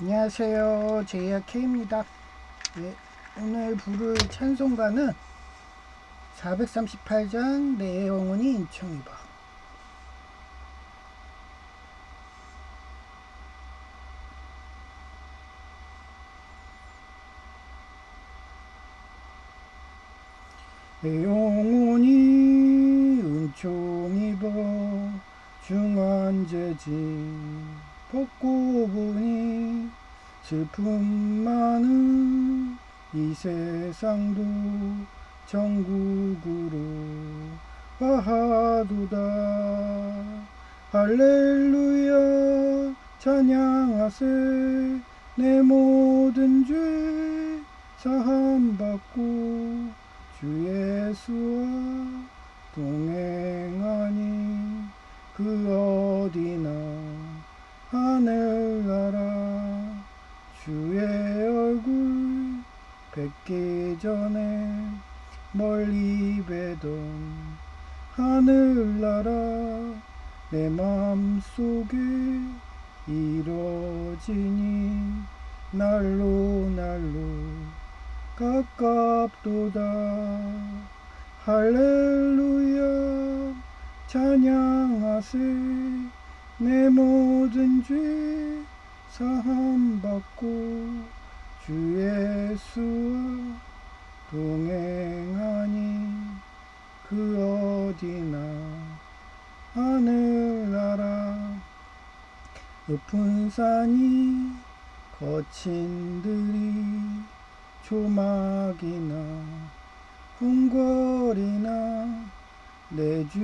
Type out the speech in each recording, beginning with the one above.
안녕하세요. 제이야 K입니다. 네, 오늘 부를 찬송가는 438장 내 영혼이 인청이봐. 내 영혼이 은총입어 중한죄지 벗고 보니 슬픔 많은 이 세상도 천국으로 가하도다. 할렐루야 찬양하세. 내 모든 죄 사함받고 주 예수와 동행하니 그 어디나 하늘나라 주의 얼굴 뵙기 전에 멀리 뵈던 하늘나라 내 맘속에 이뤄지니 날로 가깝도다. 할렐루야 찬양하세. 내 모든 죄 사함받고 주 예수와 동행하니 그 어디나 하늘나라. 높은 산이 거친 들이 조막이나 궁궐이나 내 주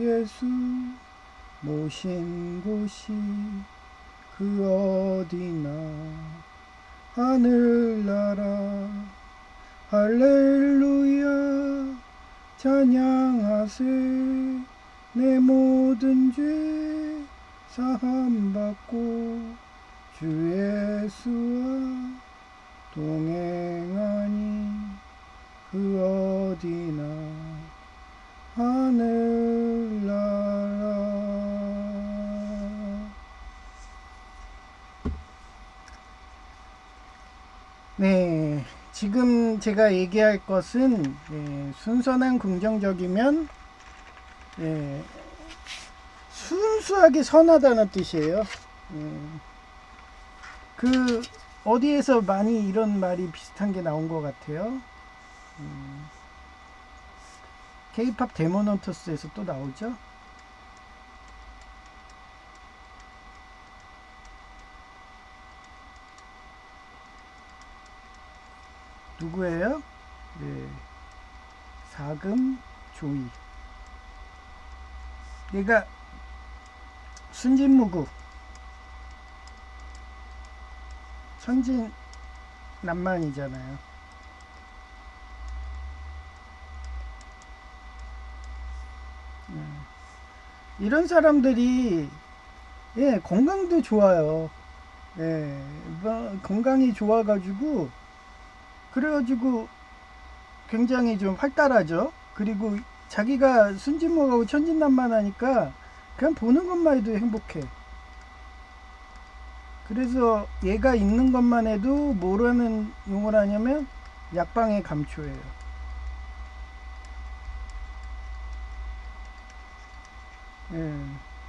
예수 모신 곳이 그 어디나 하늘나라. 할렐루야 찬양하세. 내 모든 죄 사함받고 주 예수와 동행하니 그 어디나 하늘나라. 네, 지금 제가 얘기할 것은 순선한 긍정적이면 순수하게 선하다는 뜻이에요. 그 어디에서 많이 이런 말이 비슷한 게 나온 것 같아요. K-팝 데모넌터스에서 또 나오죠. 누구예요? 네, 사금 조이. 얘가 순진무구 천진난만이잖아요. 이런 사람들이 건강도 좋아요. 뭐 건강이 좋아가지고 그래가지고 굉장히 좀 활달하죠. 그리고 자기가 순진무구하고 천진난만하니까 그냥 보는 것만 해도 행복해. 그래서 얘가 있는 것만 해도 뭐라는 용어를 하냐면 약방의 감초예요.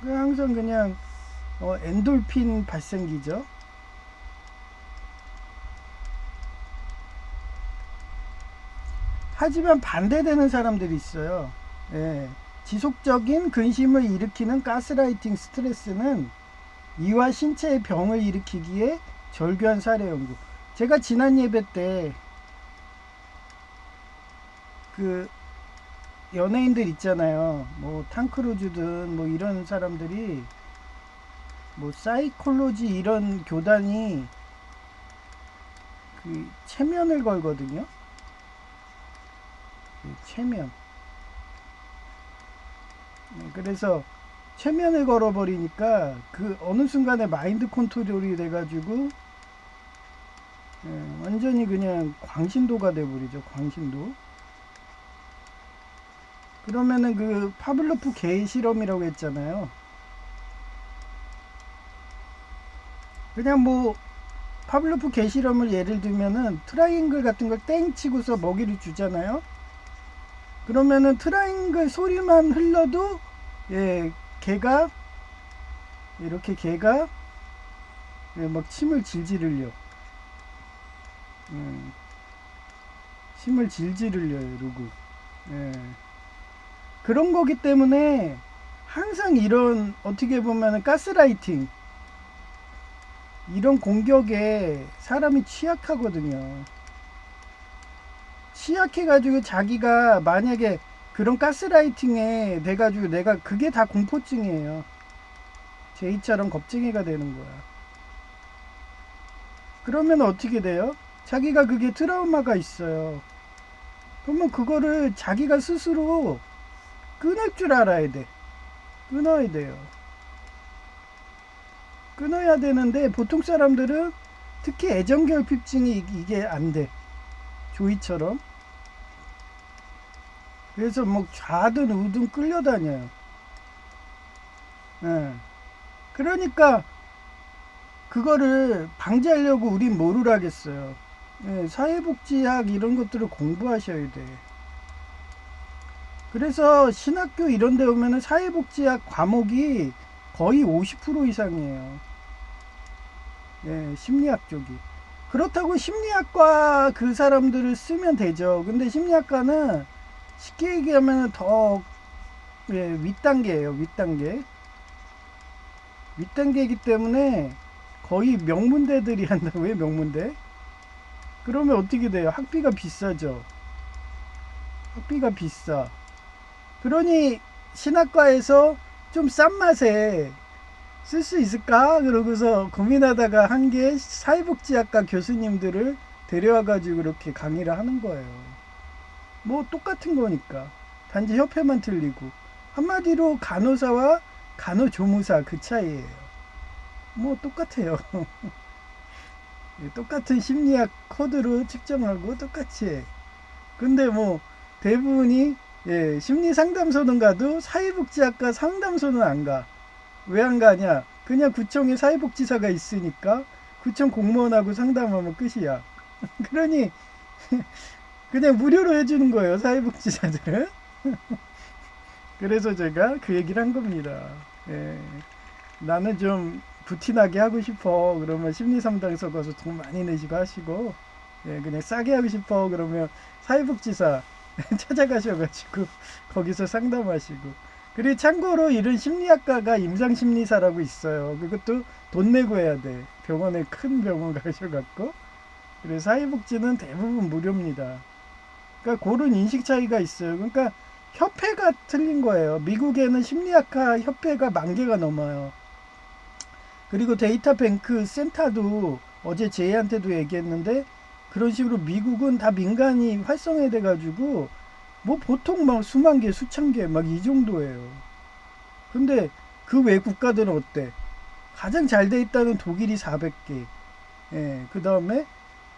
항상 그냥 엔돌핀 발생기죠. 하지만 반대되는 사람들이 있어요. 지속적인 근심을 일으키는 가스라이팅 스트레스는 이와 신체의 병을 일으키기에 절규한 사례 연구. 제가 지난 예배 때 그 연예인들 있잖아요. 뭐 탕크루즈든 뭐 이런 사람들이 뭐 사이콜로지 이런 교단이 그 체면을 걸거든요. 체면. 그래서 체면을 걸어버리니까 그 어느 순간에 마인드 컨트롤이 돼가지고 완전히 그냥 광신도가 돼버리죠. 광신도. 그러면은 그 파블로프 개 실험이라고 했잖아요. 그냥 뭐 파블로프 개실험을 예를 들면은 트라이앵글 같은 걸 땡 치고서 먹이를 주잖아요. 그러면은 트라이앵글 소리만 흘러도 예, 개가 이렇게 개가 예, 막 침을 질질 흘려. 침을 질질 흘려요, 이러고. 예. 그런 거기 때문에 항상 이런 어떻게 보면 가스라이팅 이런 공격에 사람이 취약하거든요. 취약해가지고 자기가 만약에 그런 가스라이팅에 돼가지고 내가 그게 다 공포증이에요. 제이처럼 겁쟁이가 되는 거야. 그러면 어떻게 돼요? 자기가 그게 트라우마가 있어요. 그러면 그거를 자기가 스스로 끊을 줄 알아야 돼. 끊어야 돼요. 끊어야 되는데 보통 사람들은 특히 애정결핍증이 이게 안 돼. 조이처럼. 그래서 뭐 좌든 우든 끌려다녀요. 예. 그러니까 그거를 방지하려고 우린 뭐를 하겠어요. 예, 사회복지학 이런 것들을 공부하셔야 돼. 그래서 신학교 이런 데 오면은 사회복지학 과목이 거의 50% 이상이에요. 예, 심리학 쪽이. 그렇다고 심리학과 그 사람들을 쓰면 되죠. 근데 심리학과는 쉽게 얘기하면 더 예, 윗단계예요. 윗단계. 윗단계이기 때문에 거의 명문대들이 한다. 왜 명문대? 그러면 어떻게 돼요? 학비가 비싸죠. 학비가 비싸. 그러니 신학과에서 좀 싼 맛에 쓸 수 있을까? 그러고서 고민하다가 한 게 사회복지학과 교수님들을 데려와가지고 이렇게 강의를 하는 거예요. 뭐 똑같은 거니까. 단지 협회만 틀리고. 한마디로 간호사와 간호조무사 그 차이예요. 뭐 똑같아요. 똑같은 심리학 코드로 측정하고 똑같이 해. 근데 뭐 대부분이 예, 심리상담소는 가도 사회복지학과 상담소는 안 가. 왜 안 가냐? 그냥 구청에 사회복지사가 있으니까 구청 공무원하고 상담하면 끝이야. 그러니 그냥 무료로 해주는 거예요, 사회복지사들은. 그래서 제가 그 얘기를 한 겁니다. 예, 나는 좀 부티나게 하고 싶어. 그러면 심리상담소 가서 돈 많이 내시고 하시고, 예, 그냥 싸게 하고 싶어. 그러면 사회복지사 찾아가셔가지고 거기서 상담하시고. 그리고 참고로 이런 심리학과가 임상심리사라고 있어요. 그것도 돈 내고 해야 돼. 병원에 큰 병원 가셔갖고. 그래서 사회복지는 대부분 무료입니다. 그러니까 그런 인식 차이가 있어요. 그러니까 협회가 틀린 거예요. 미국에는 심리학과 협회가 10,000개가 넘어요. 그리고 데이터 뱅크 센터도 어제 제이한테도 얘기했는데 그런 식으로 미국은 다 민간이 활성화 돼가지고 뭐 보통 막 수만 개, 수천 개 막 이 정도예요. 근데 그 외 국가들은 어때? 가장 잘 돼 있다는 독일이 400개. 예, 그 다음에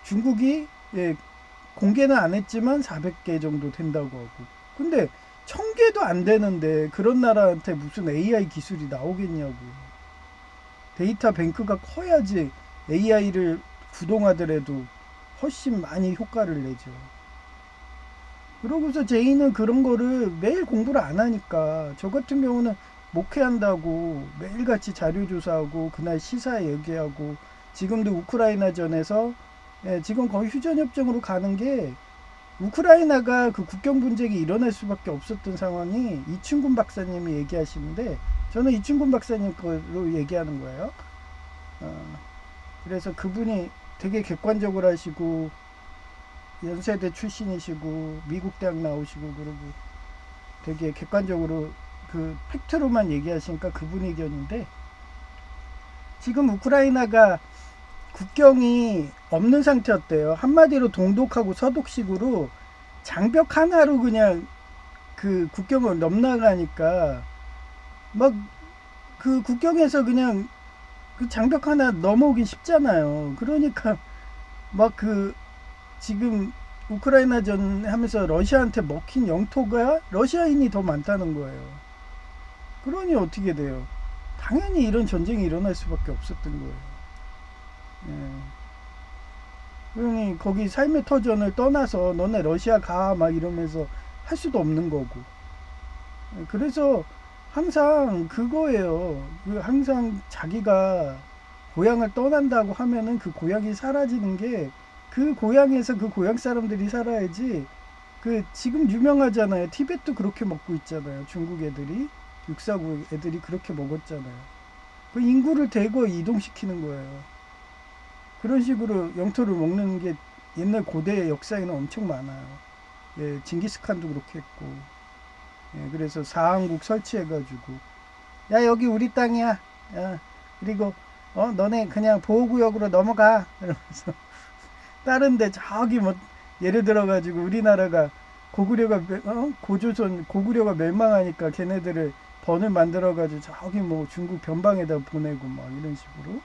중국이 예, 공개는 안 했지만 400개 정도 된다고 하고. 근데 1000개도 안 되는데 그런 나라한테 무슨 AI 기술이 나오겠냐고. 데이터 뱅크가 커야지 AI를 구동하더라도 훨씬 많이 효과를 내죠. 그러고서 제이는 그런 거를 매일 공부를 안 하니까 저 같은 경우는 목회한다고 매일같이 자료조사하고 그날 시사 얘기하고 지금도 우크라이나전에서 예, 지금 거의 휴전협정으로 가는 게 우크라이나가 그 국경 분쟁이 일어날 수밖에 없었던 상황이 이춘근 박사님이 얘기하시는데 저는 이춘근 박사님 걸로 얘기하는 거예요. 그래서 그분이 되게 객관적으로 하시고 연세대 출신이시고 미국 대학 나오시고 그러고 되게 객관적으로 그 팩트로만 얘기하시니까 그분 의견인데 지금 우크라이나가 국경이 없는 상태였대요. 한마디로 동독하고 서독식으로 장벽 하나로 그냥 그 국경을 넘나가니까 막 그 국경에서 그냥 그 장벽 하나 넘어오긴 쉽잖아요. 그러니까 막 그 지금 우크라이나전 하면서 러시아한테 먹힌 영토가 러시아인이 더 많다는 거예요. 그러니 어떻게 돼요? 당연히 이런 전쟁이 일어날 수밖에 없었던 거예요. 예. 그러니 거기 삶의 터전을 떠나서 너네 러시아 가 막 이러면서 할 수도 없는 거고. 그래서 항상 그거예요. 그 항상 자기가 고향을 떠난다고 하면은 그 고향이 사라지는 게 그 고향에서 그 고향 사람들이 살아야지. 그 지금 유명하잖아요. 티벳도 그렇게 먹고 있잖아요. 중국 애들이, 육사국 애들이 그렇게 먹었잖아요. 그 인구를 대거 이동시키는 거예요. 그런 식으로 영토를 먹는 게 옛날 고대 역사에는 엄청 많아요. 예, 징기스칸도 그렇게 했고. 예, 그래서 사한국 설치해가지고, 야, 여기 우리 땅이야. 야, 그리고 너네 그냥 보호구역으로 넘어가. 이러면서 다른데 저기 뭐 예를 들어가지고 우리나라가 고조선 고구려가 멸망하니까 걔네들을 번을 만들어가지고 저기 뭐 중국 변방에다 보내고 막 이런 식으로.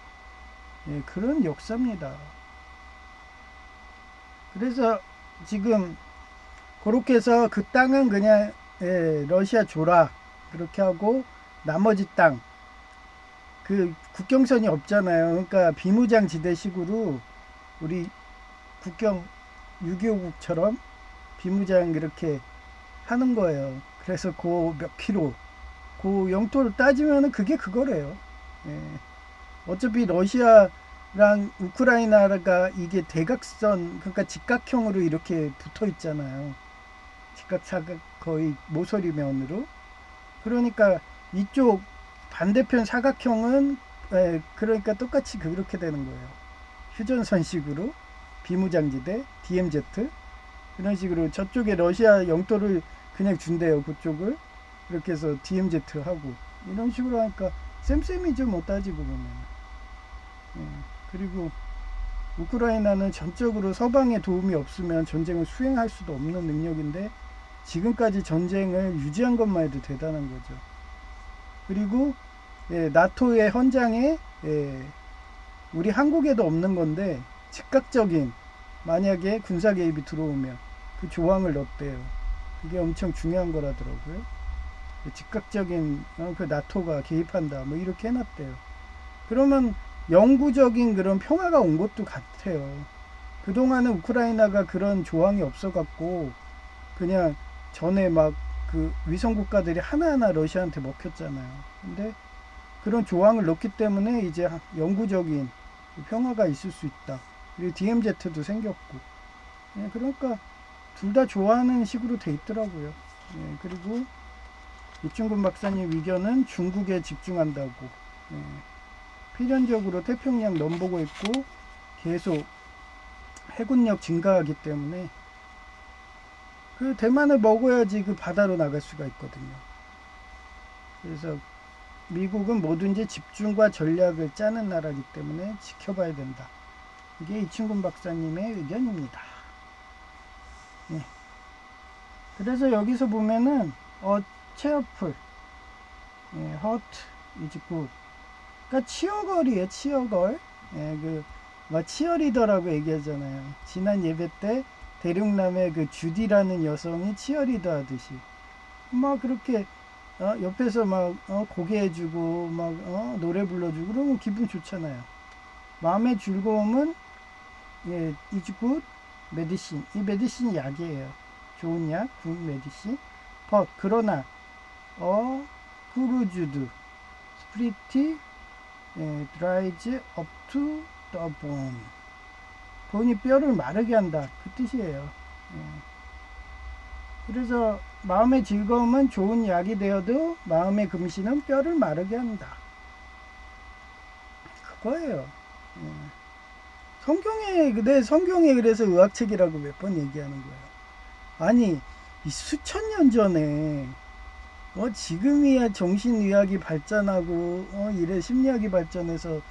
예, 그런 역사입니다. 그래서 지금 그렇게 해서 그 땅은 그냥 러시아 줘라 그렇게 하고, 나머지 땅 그 국경선이 없잖아요. 그러니까 비무장지대식으로 우리 국경 6.25국처럼 비무장 이렇게 하는 거예요. 그래서 그 몇 킬로 그 영토를 따지면은 그게 그거래요. 예. 어차피 러시아랑 우크라이나가 이게 대각선, 그러니까 직각형으로 이렇게 붙어 있잖아요. 직각사각 거의 모서리면으로. 그러니까 이쪽 반대편 사각형은 그러니까 똑같이 그렇게 되는 거예요. 휴전선식으로 비무장지대 DMZ 그런 식으로 저쪽에 러시아 영토를 그냥 준대요. 그쪽을 그렇게 해서 DMZ 하고 이런 식으로 하니까 쌤쌤이죠. 뭐 따지고 보면. 예. 그리고 우크라이나는 전적으로 서방의 도움이 없으면 전쟁을 수행할 수도 없는 능력인데 지금까지 전쟁을 유지한 것만 해도 대단한 거죠. 그리고 나토의 헌장에 우리 한국에도 없는 건데 즉각적인 만약에 군사 개입이 들어오면 그 조항을 넣었대요. 그게 엄청 중요한 거라더라고요. 즉각적인 그 나토가 개입한다 뭐 이렇게 해놨대요. 그러면 영구적인 그런 평화가 온 것도 같아요. 그동안은 우크라이나가 그런 조항이 없어갖고 그냥 전에 막 그 위성 국가들이 하나하나 러시아한테 먹혔잖아요. 근데 그런 조항을 넣기 때문에 이제 영구적인 평화가 있을 수 있다. 그리고 DMZ도 생겼고. 예, 그러니까 둘 다 좋아하는 식으로 돼 있더라고요. 예, 그리고 이충근 박사님 의견은 중국에 집중한다고. 예, 필연적으로 태평양 넘보고 있고 계속 해군력 증가하기 때문에 그 대만을 먹어야지 그 바다로 나갈 수가 있거든요. 그래서 미국은 뭐든지 집중과 전략을 짜는 나라이기 때문에 지켜봐야 된다. 이게 이충근 박사님의 의견입니다. 예. 그래서 여기서 보면은 cheerful, hot is good. 그러니까 치어걸이에요. 치어걸. 예, 치어리더라고 얘기하잖아요. 지난 예배 때 대륙남의 그 주디라는 여성이 치어리더 하듯이 막 그렇게 옆에서 막 고개 해주고 막 노래 불러주고 그러면 기분 좋잖아요. 마음의 즐거움은 is good medicine. 이 메디신이 약이에요. 좋은 약, good medicine. but 그러나 후르주드 스프리티 dries up to the bone. 본이 뼈를 마르게 한다. 그 뜻이에요. 그래서 마음의 즐거움은 좋은 약이 되어도 마음의 금신은 뼈를 마르게 한다. 그거예요. 성경에 그래서 의학책이라고 몇 번 얘기하는 거예요. 아니 이 수천 년 전에 지금이야 정신의학이 발전하고 이래 심리학이 발전해서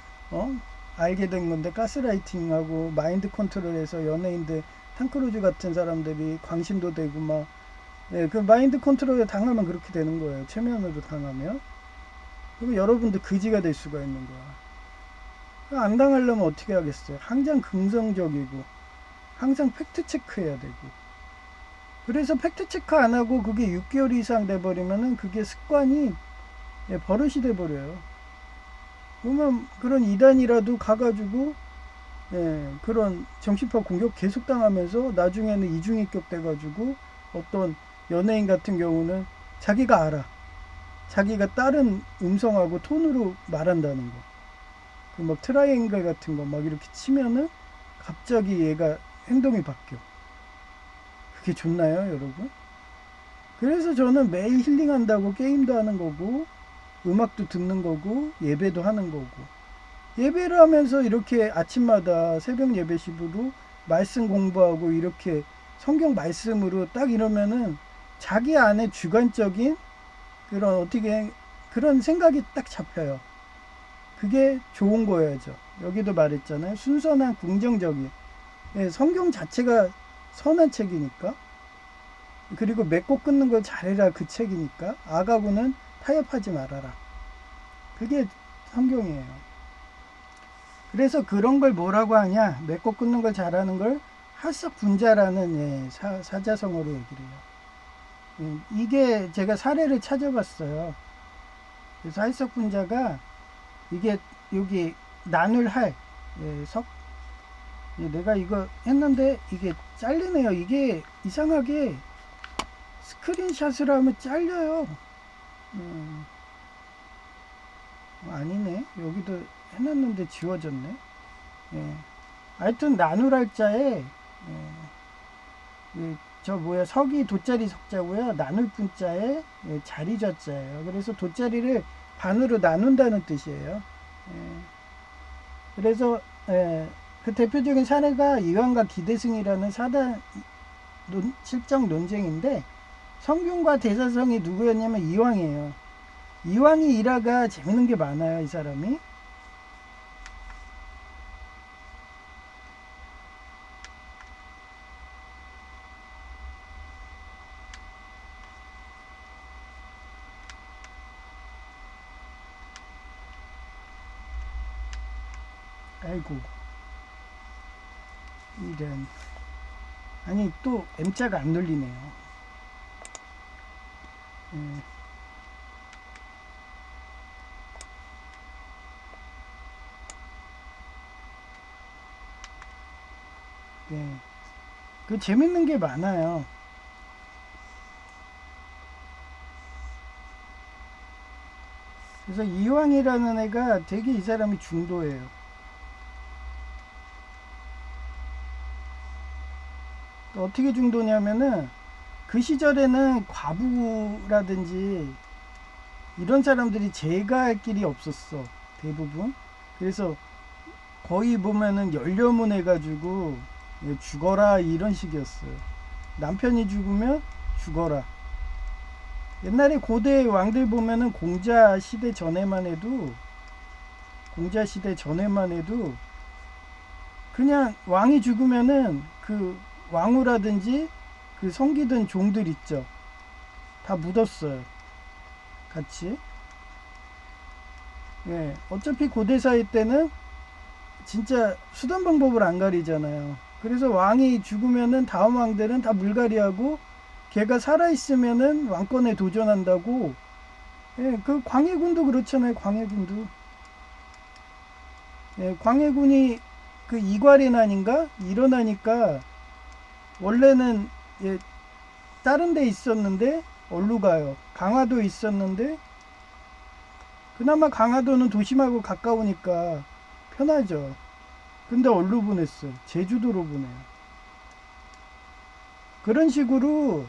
알게 된 건데 가스라이팅하고 마인드 컨트롤해서 연예인들 탐크루즈 같은 사람들이 광신도 되고 막 그 마인드 컨트롤에 당하면 그렇게 되는 거예요. 최면으로 당하면. 그러면 여러분도 그지가 될 수가 있는 거야. 안 당하려면 어떻게 하겠어요? 항상 긍정적이고 항상 팩트 체크해야 되고. 그래서 팩트 체크 안 하고 그게 6개월 이상 돼버리면은 그게 습관이 버릇이 돼버려요. 그러면 그런 이단이라도 가가지고 그런 정신파 공격 계속 당하면서 나중에는 이중인격 돼가지고 어떤 연예인 같은 경우는 자기가 알아. 자기가 다른 음성하고 톤으로 말한다는 거. 그 막 트라이앵글 같은 거 막 이렇게 치면은 갑자기 얘가 행동이 바뀌어. 그게 좋나요, 여러분? 그래서 저는 매일 힐링한다고 게임도 하는 거고, 음악도 듣는 거고, 예배도 하는 거고. 예배를 하면서 이렇게 아침마다 새벽 예배식으로 말씀 공부하고 이렇게 성경 말씀으로 딱 이러면은 자기 안에 주관적인 그런 어떻게 그런 생각이 딱 잡혀요. 그게 좋은 거여야죠. 여기도 말했잖아요. 순선한 긍정적인. 성경 자체가 선한 책이니까. 그리고 맺고 끊는 걸 잘해라 그 책이니까. 악하고는 타협하지 말아라. 그게 성경이에요. 그래서 그런 걸 뭐라고 하냐? 맺고 끊는 걸 잘하는 걸 하석분자라는 사자성어로 얘기를 해요. 이게 제가 사례를 찾아봤어요. 그래서 하석분자가 이게 여기 나눌 할 내가 이거 했는데 이게 잘리네요. 이게 이상하게 스크린샷을 하면 잘려요. 아니네. 여기도 해놨는데 지워졌네. 하여튼 나누랄 자에 석이 돗자리 석자고요. 나눌 분자에 자리 자자예요. 그래서 돗자리를 반으로 나눈다는 뜻이에요. 그래서 그 대표적인 사례가 이왕과 기대승이라는 사단 실정 논쟁인데 성균과 대사성이 누구였냐면 이왕이에요. 이왕이 일화가 재밌는 게 많아요. 이 사람이. 아이고 이런 아니 또 M자가 안 눌리네요. 그 재밌는 게 많아요. 그래서 이왕이라는 애가 되게 이 사람이 중도예요. 어떻게 중도냐면은 그 시절에는 과부라든지 이런 사람들이 제가할 길이 없었어. 대부분. 그래서 거의 보면은 연료문 해가지고 죽어라 이런 식이었어요. 남편이 죽으면 죽어라. 옛날에 고대 왕들 보면은 공자 시대 전에만 해도 그냥 왕이 죽으면은 그 왕후라든지 그 섬기던 종들 있죠. 다 묻었어요. 같이. 어차피 고대사회 때는 진짜 수단 방법을 안 가리잖아요. 그래서 왕이 죽으면은 다음 왕들은 다 물갈이하고 걔가 살아있으면은 왕권에 도전한다고. 그 광해군도 그렇잖아요. 광해군도. 광해군이 그 이괄해난인가 일어나니까 원래는 다른 데 있었는데 어디로 가요? 강화도에 있었는데 그나마 강화도는 도심하고 가까우니까 편하죠. 근데 어디로 보냈어요? 제주도로 보내요. 그런 식으로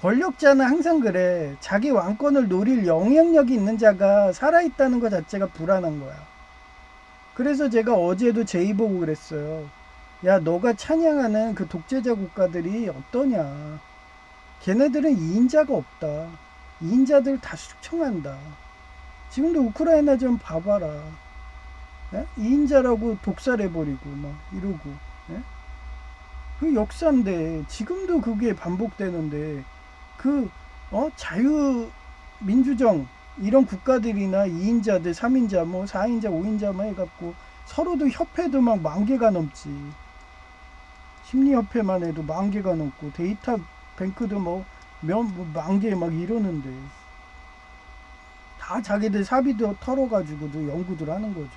권력자는 항상 그래. 자기 왕권을 노릴 영향력이 있는 자가 살아있다는 것 자체가 불안한 거야. 그래서 제가 어제도 제의 보고 그랬어요. 야, 너가 찬양하는 그 독재자 국가들이 어떠냐. 걔네들은 2인자가 없다. 2인자들 다 숙청한다. 지금도 우크라이나 좀 봐봐라. 2인자라고 독살해버리고 막 이러고. 그 역사인데 지금도 그게 반복되는데 자유민주정 이런 국가들이나 2인자들 3인자 뭐 4인자 5인자만 해갖고 서로도 협회도 막 10,000개가 넘지. 심리협회만 해도 10,000개가 넘고 데이터 뱅크도 뭐 10,000개 막 이러는데 다 자기들 사비도 털어가지고도 연구들 하는 거죠.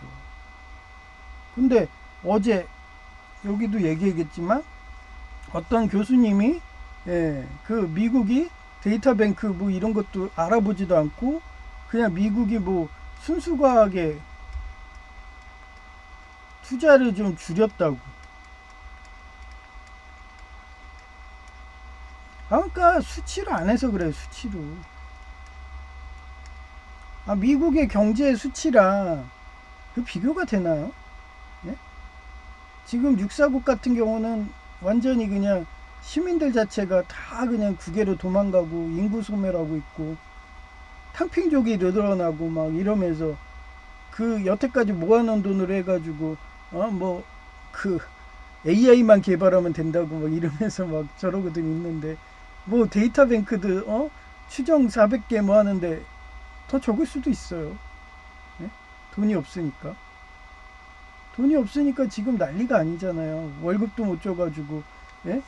근데 어제 여기도 얘기했겠지만 어떤 교수님이 그 미국이 데이터뱅크 뭐 이런 것도 알아보지도 않고 그냥 미국이 뭐 순수과학에 투자를 좀 줄였다고. 그러니까 수치로 안 해서 그래요. 수치로. 미국의 경제 수치랑 그 비교가 되나요? 예? 지금 육사국 같은 경우는 완전히 그냥 시민들 자체가 다 그냥 국외로 도망가고 인구 소멸하고 있고 탕핑족이 늘어나고 막 이러면서 그 여태까지 모아놓은 돈으로 해가지고 뭐 그 AI만 개발하면 된다고 막 이러면서 막 저러고들 있는데 뭐 데이터뱅크도 추정 400개 뭐 하는데 더 적을 수도 있어요. 예? 돈이 없으니까. 돈이 없으니까 지금 난리가 아니잖아요. 월급도 못 줘가지고 예?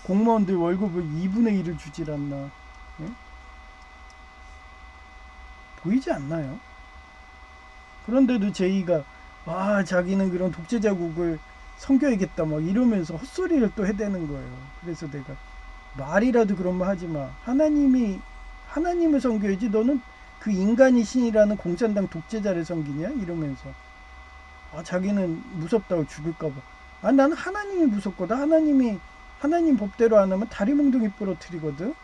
공무원들 월급을 2분의 1을 주질 않나. 예? 보이지 않나요? 그런데도 제이가 자기는 그런 독재자국을 섬겨야겠다 막 이러면서 헛소리를 또 해대는 거예요. 그래서 내가 말이라도 그런 말 하지 마. 하나님을 섬겨야지. 너는 그 인간이 신이라는 공산당 독재자를 섬기냐? 이러면서 자기는 무섭다고 죽을까봐. 나는 하나님이 무섭거든. 하나님 법대로 안 하면 다리 몽둥이 부러뜨리거든.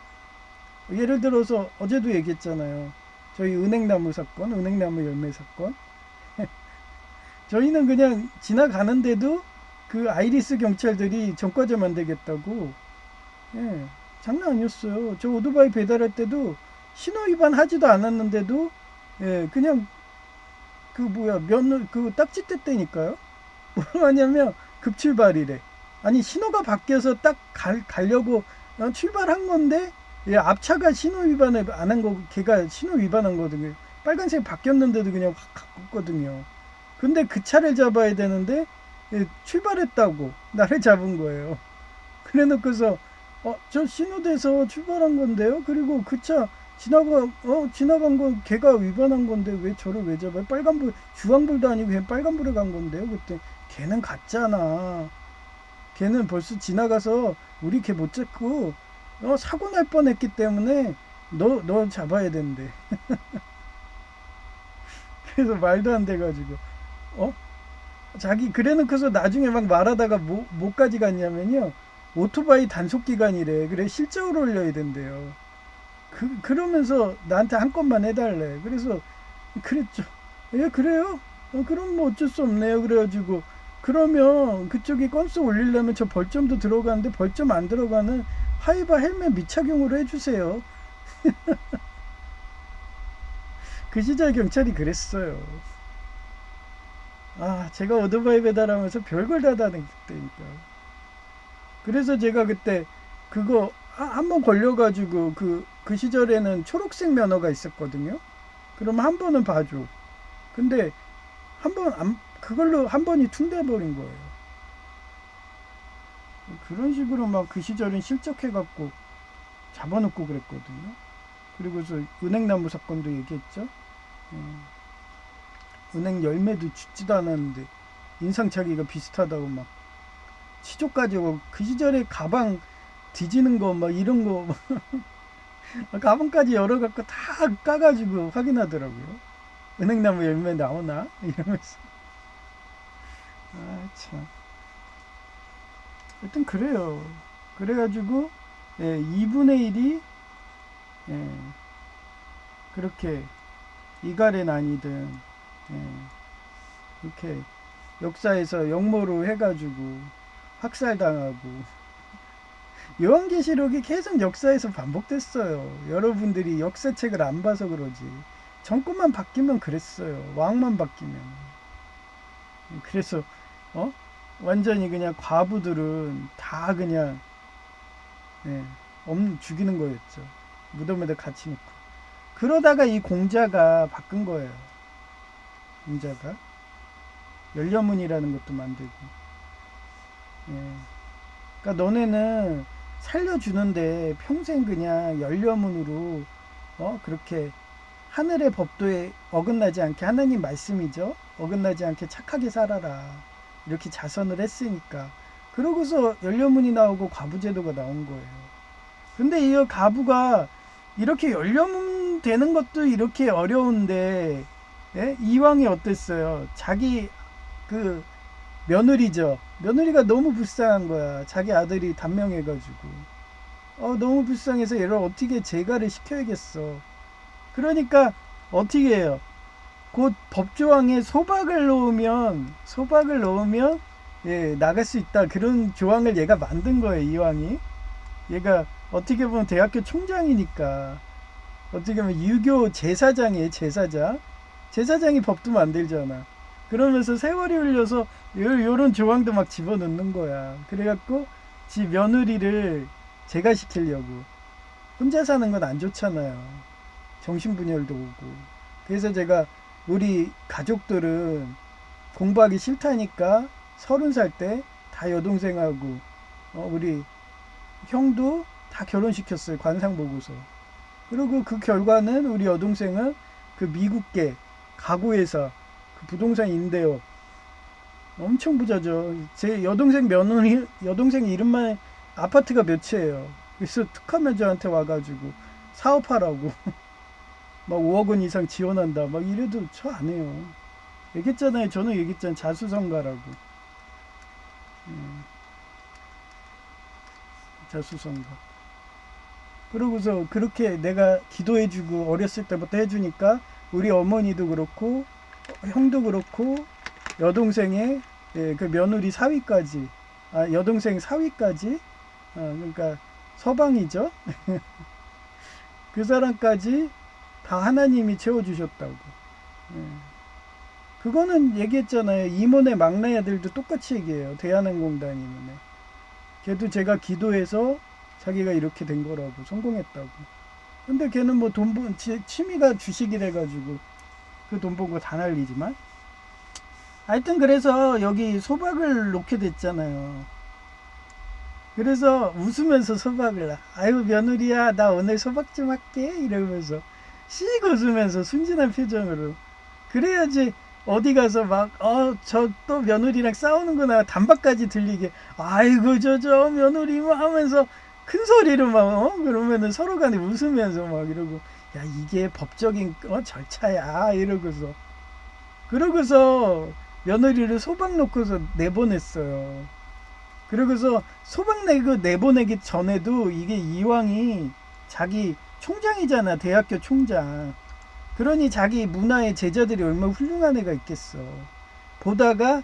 예를 들어서 어제도 얘기했잖아요. 저희 은행나무 사건, 은행나무 열매 사건. 저희는 그냥 지나가는데도 그 아이리스 경찰들이 전과자 만들겠다고. 예, 장난 아니었어요. 저 오토바이 배달할 때도 신호 위반 하지도 않았는데도 그냥 그 딱지 뗐다니까요. 뭐 하냐면 급출발이래. 아니 신호가 바뀌어서 딱 가려고 출발한 건데 앞차가 신호 위반을 안 한 거, 걔가 신호 위반한 거거든요. 빨간색 바뀌었는데도 그냥 확 갔거든요. 근데 그 차를 잡아야 되는데 출발했다고 나를 잡은 거예요. 그래놓고서 저 신호대에서 출발한 건데요. 그리고 그 차 지나간 건 걔가 위반한 건데 왜 저를 왜 잡아요? 빨간불, 주황불도 아니고 그냥 빨간불에 간 건데요. 그때 걔는 갔잖아. 걔는 벌써 지나가서 우리 걔 못 잡고 사고 날 뻔했기 때문에 너 잡아야 된대. 그래서 말도 안 돼가지고 자기 그래놓고서 나중에 막 말하다가 뭐까지 갔냐면요. 오토바이 단속 기간이래. 그래 실적을 올려야 된대요. 그러면서 나한테 한 건만 해달래. 그래서 그랬죠. 그래요? 그럼 뭐 어쩔 수 없네요. 그래가지고 그러면 그쪽이 건수 올리려면 저 벌점도 들어가는데 벌점 안 들어가는 하이바 헬멧 미착용으로 해주세요. 그 시절 경찰이 그랬어요. 제가 오토바이 배달하면서 별걸 다 다녔다니까. 그래서 제가 그때 그거 한번 걸려가지고 그 시절에는 초록색 면허가 있었거든요. 그럼 한 번은 봐줘. 근데 그걸로 한 번이 퉁돼버린 거예요. 그런 식으로 막 그 시절은 실적해갖고 잡아놓고 그랬거든요. 그리고서 은행나무 사건도 얘기했죠. 은행 열매도 죽지도 않았는데 인상착의가 비슷하다고 막 치조까지 오고 그 시절에 가방 뒤지는 거 막 이런 거 가방까지 열어갖고 다 까가지고 확인하더라고요. 은행나무 열매 나오나? 이러면서 참 하여튼 그래요. 그래가지고 2분의 1이 그렇게 이갈에 나뉘든 이렇게 역사에서 역모로 해가지고 학살당하고 요한계시록이 계속 역사에서 반복됐어요. 여러분들이 역사책을 안 봐서 그러지. 정권만 바뀌면 그랬어요. 왕만 바뀌면. 그래서 완전히 그냥 과부들은 다 그냥 죽이는 거였죠. 무덤에다 같이 놓고. 그러다가 이 공자가 바꾼 거예요. 공자가 열려문이라는 것도 만들고. 그러니까 너네는 살려주는데 평생 그냥 열려문으로 그렇게 하늘의 법도에 어긋나지 않게, 하나님 말씀이죠. 어긋나지 않게 착하게 살아라. 이렇게 자선을 했으니까. 그러고서 연료문이 나오고 과부제도가 나온 거예요. 근데 이 가부가 이렇게 연료문 되는 것도 이렇게 어려운데, 예? 이왕이 어땠어요? 자기 그 며느리죠. 며느리가 너무 불쌍한 거야. 자기 아들이 단명해가지고. 너무 불쌍해서 얘를 어떻게 재가를 시켜야겠어. 그러니까 어떻게 해요? 곧 법조항에 소박을 넣으면 예, 나갈 수 있다. 그런 조항을 얘가 만든 거예요. 이왕이. 얘가 어떻게 보면 대학교 총장이니까 어떻게 보면 유교 제사장이에요. 제사장이 법도 만들잖아. 그러면서 세월이 흘려서 요런 조항도 막 집어넣는 거야. 그래갖고 지 며느리를 제가시키려고. 혼자 사는 건 안 좋잖아요. 정신분열도 오고. 그래서 제가 우리 가족들은 공부하기 싫다니까 30살 때 다 여동생하고 우리 형도 다 결혼시켰어요. 관상 보고서. 그리고 그 결과는 우리 여동생은 그 미국계 가구회사 그 부동산 임대업 엄청 부자죠. 제 여동생 여동생 이름만 아파트가 몇 채예요. 그래서 특하면 저한테 와가지고 사업하라고 막 5억 원 이상 지원한다 막 이래도 저 안 해요. 얘기했잖아요. 저는 얘기했잖아요. 자수성가라고. 자수성가. 그러고서 그렇게 내가 기도해주고 어렸을 때부터 해주니까 우리 어머니도 그렇고 형도 그렇고 여동생의 그 며느리 사위까지 여동생 사위까지 그러니까 서방이죠. 그 사람까지 다 하나님이 채워주셨다고. 그거는 얘기했잖아요. 임원의 막내 아들도 똑같이 얘기해요. 대한항공단임원에. 걔도 제가 기도해서 자기가 이렇게 된 거라고 성공했다고. 근데 걔는 뭐 취미가 주식이래 가지고 그 돈 번 거 다 날리지만 하여튼 그래서 여기 소박을 놓게 됐잖아요. 그래서 웃으면서 소박을 아유 며느리야 나 오늘 소박 좀 할게 이러면서 씩 웃으면서 순진한 표정으로 그래야지 어디 가서 막 저 또 며느리랑 싸우는구나 단박까지 들리게 아이고 저 며느리 뭐 하면서 큰 소리로 막 그러면은 서로 간에 웃으면서 막 이러고 야 이게 법적인 절차야 이러고서 그러고서 며느리를 소박 놓고서 내보냈어요. 그러고서 소박 내보내기 전에도 이게 이왕이 자기 총장이잖아. 대학교 총장. 그러니 자기 문화의 제자들이 얼마나 훌륭한 애가 있겠어. 보다가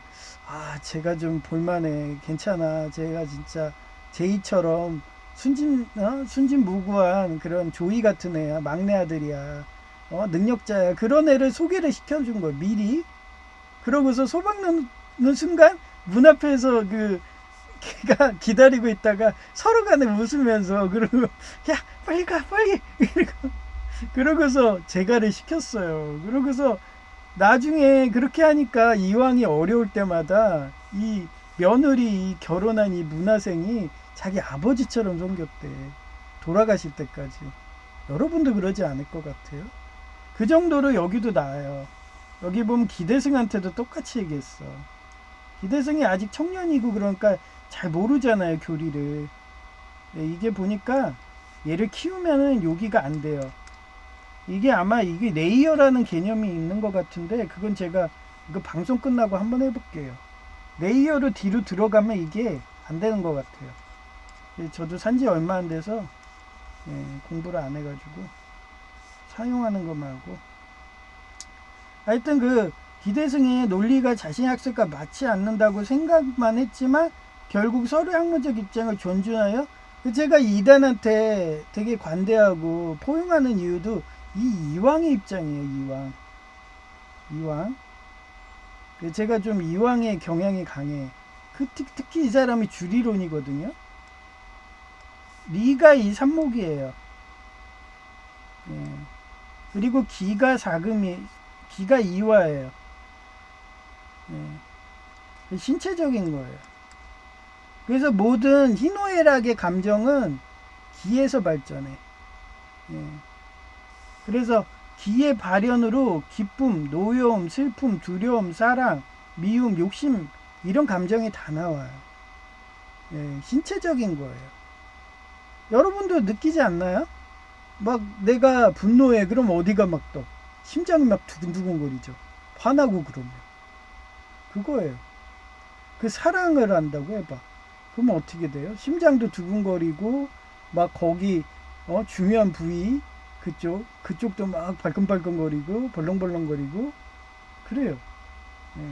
제가 좀 볼만해. 괜찮아. 제가 진짜 제이처럼 순진무구한 그런 조이 같은 애야. 막내 아들이야. 능력자야. 그런 애를 소개를 시켜준 거야. 미리. 그러고서 소박 넣는 순간 문 앞에서 걔가 기다리고 있다가 서로 간에 웃으면서 그러고 야 빨리 가 빨리 그러고서 제가를 시켰어요. 그러고서 나중에 그렇게 하니까 이왕이 어려울 때마다 이 며느리 결혼한 이 문화생이 자기 아버지처럼 섬겼대. 돌아가실 때까지. 여러분도 그러지 않을 것 같아요. 그 정도로 여기도 나아요. 여기 보면 기대승한테도 똑같이 얘기했어. 기대승이 아직 청년이고 그러니까 잘 모르잖아요, 교리를. 이게 보니까 얘를 키우면은 여기가 안 돼요. 이게 아마 이게 레이어라는 개념이 있는 것 같은데 그건 제가 이거 방송 끝나고 한번 해볼게요. 레이어로 뒤로 들어가면 이게 안 되는 것 같아요. 저도 산지 얼마 안 돼서 공부를 안 해가지고 사용하는 것만 하고 하여튼 기대승의 논리가 자신의 학설과 맞지 않는다고 생각만 했지만 결국 서로의 학문적 입장을 존중하여 제가 이단한테 되게 관대하고 포용하는 이유도 이 이왕의 입장이에요. 이왕. 제가 좀 이왕의 경향이 강해. 특히 이 사람이 주리론이거든요. 리가 이 산목이에요. 그리고 기가 이화예요. 신체적인 거예요. 그래서 모든 희노애락의 감정은 기에서 발전해. 그래서 기의 발현으로 기쁨, 노여움, 슬픔, 두려움, 사랑, 미움, 욕심 이런 감정이 다 나와요. 예, 신체적인 거예요. 여러분도 느끼지 않나요? 막 내가 분노해. 그럼 어디가 막 또 심장이 막 두근두근거리죠. 화나고 그러면. 그거예요. 그 사랑을 한다고 해봐. 그러면 어떻게 돼요? 심장도 두근거리고 막 거기 중요한 부위 그쪽도 막 발끈발끈거리고 벌렁벌렁거리고 그래요. 예.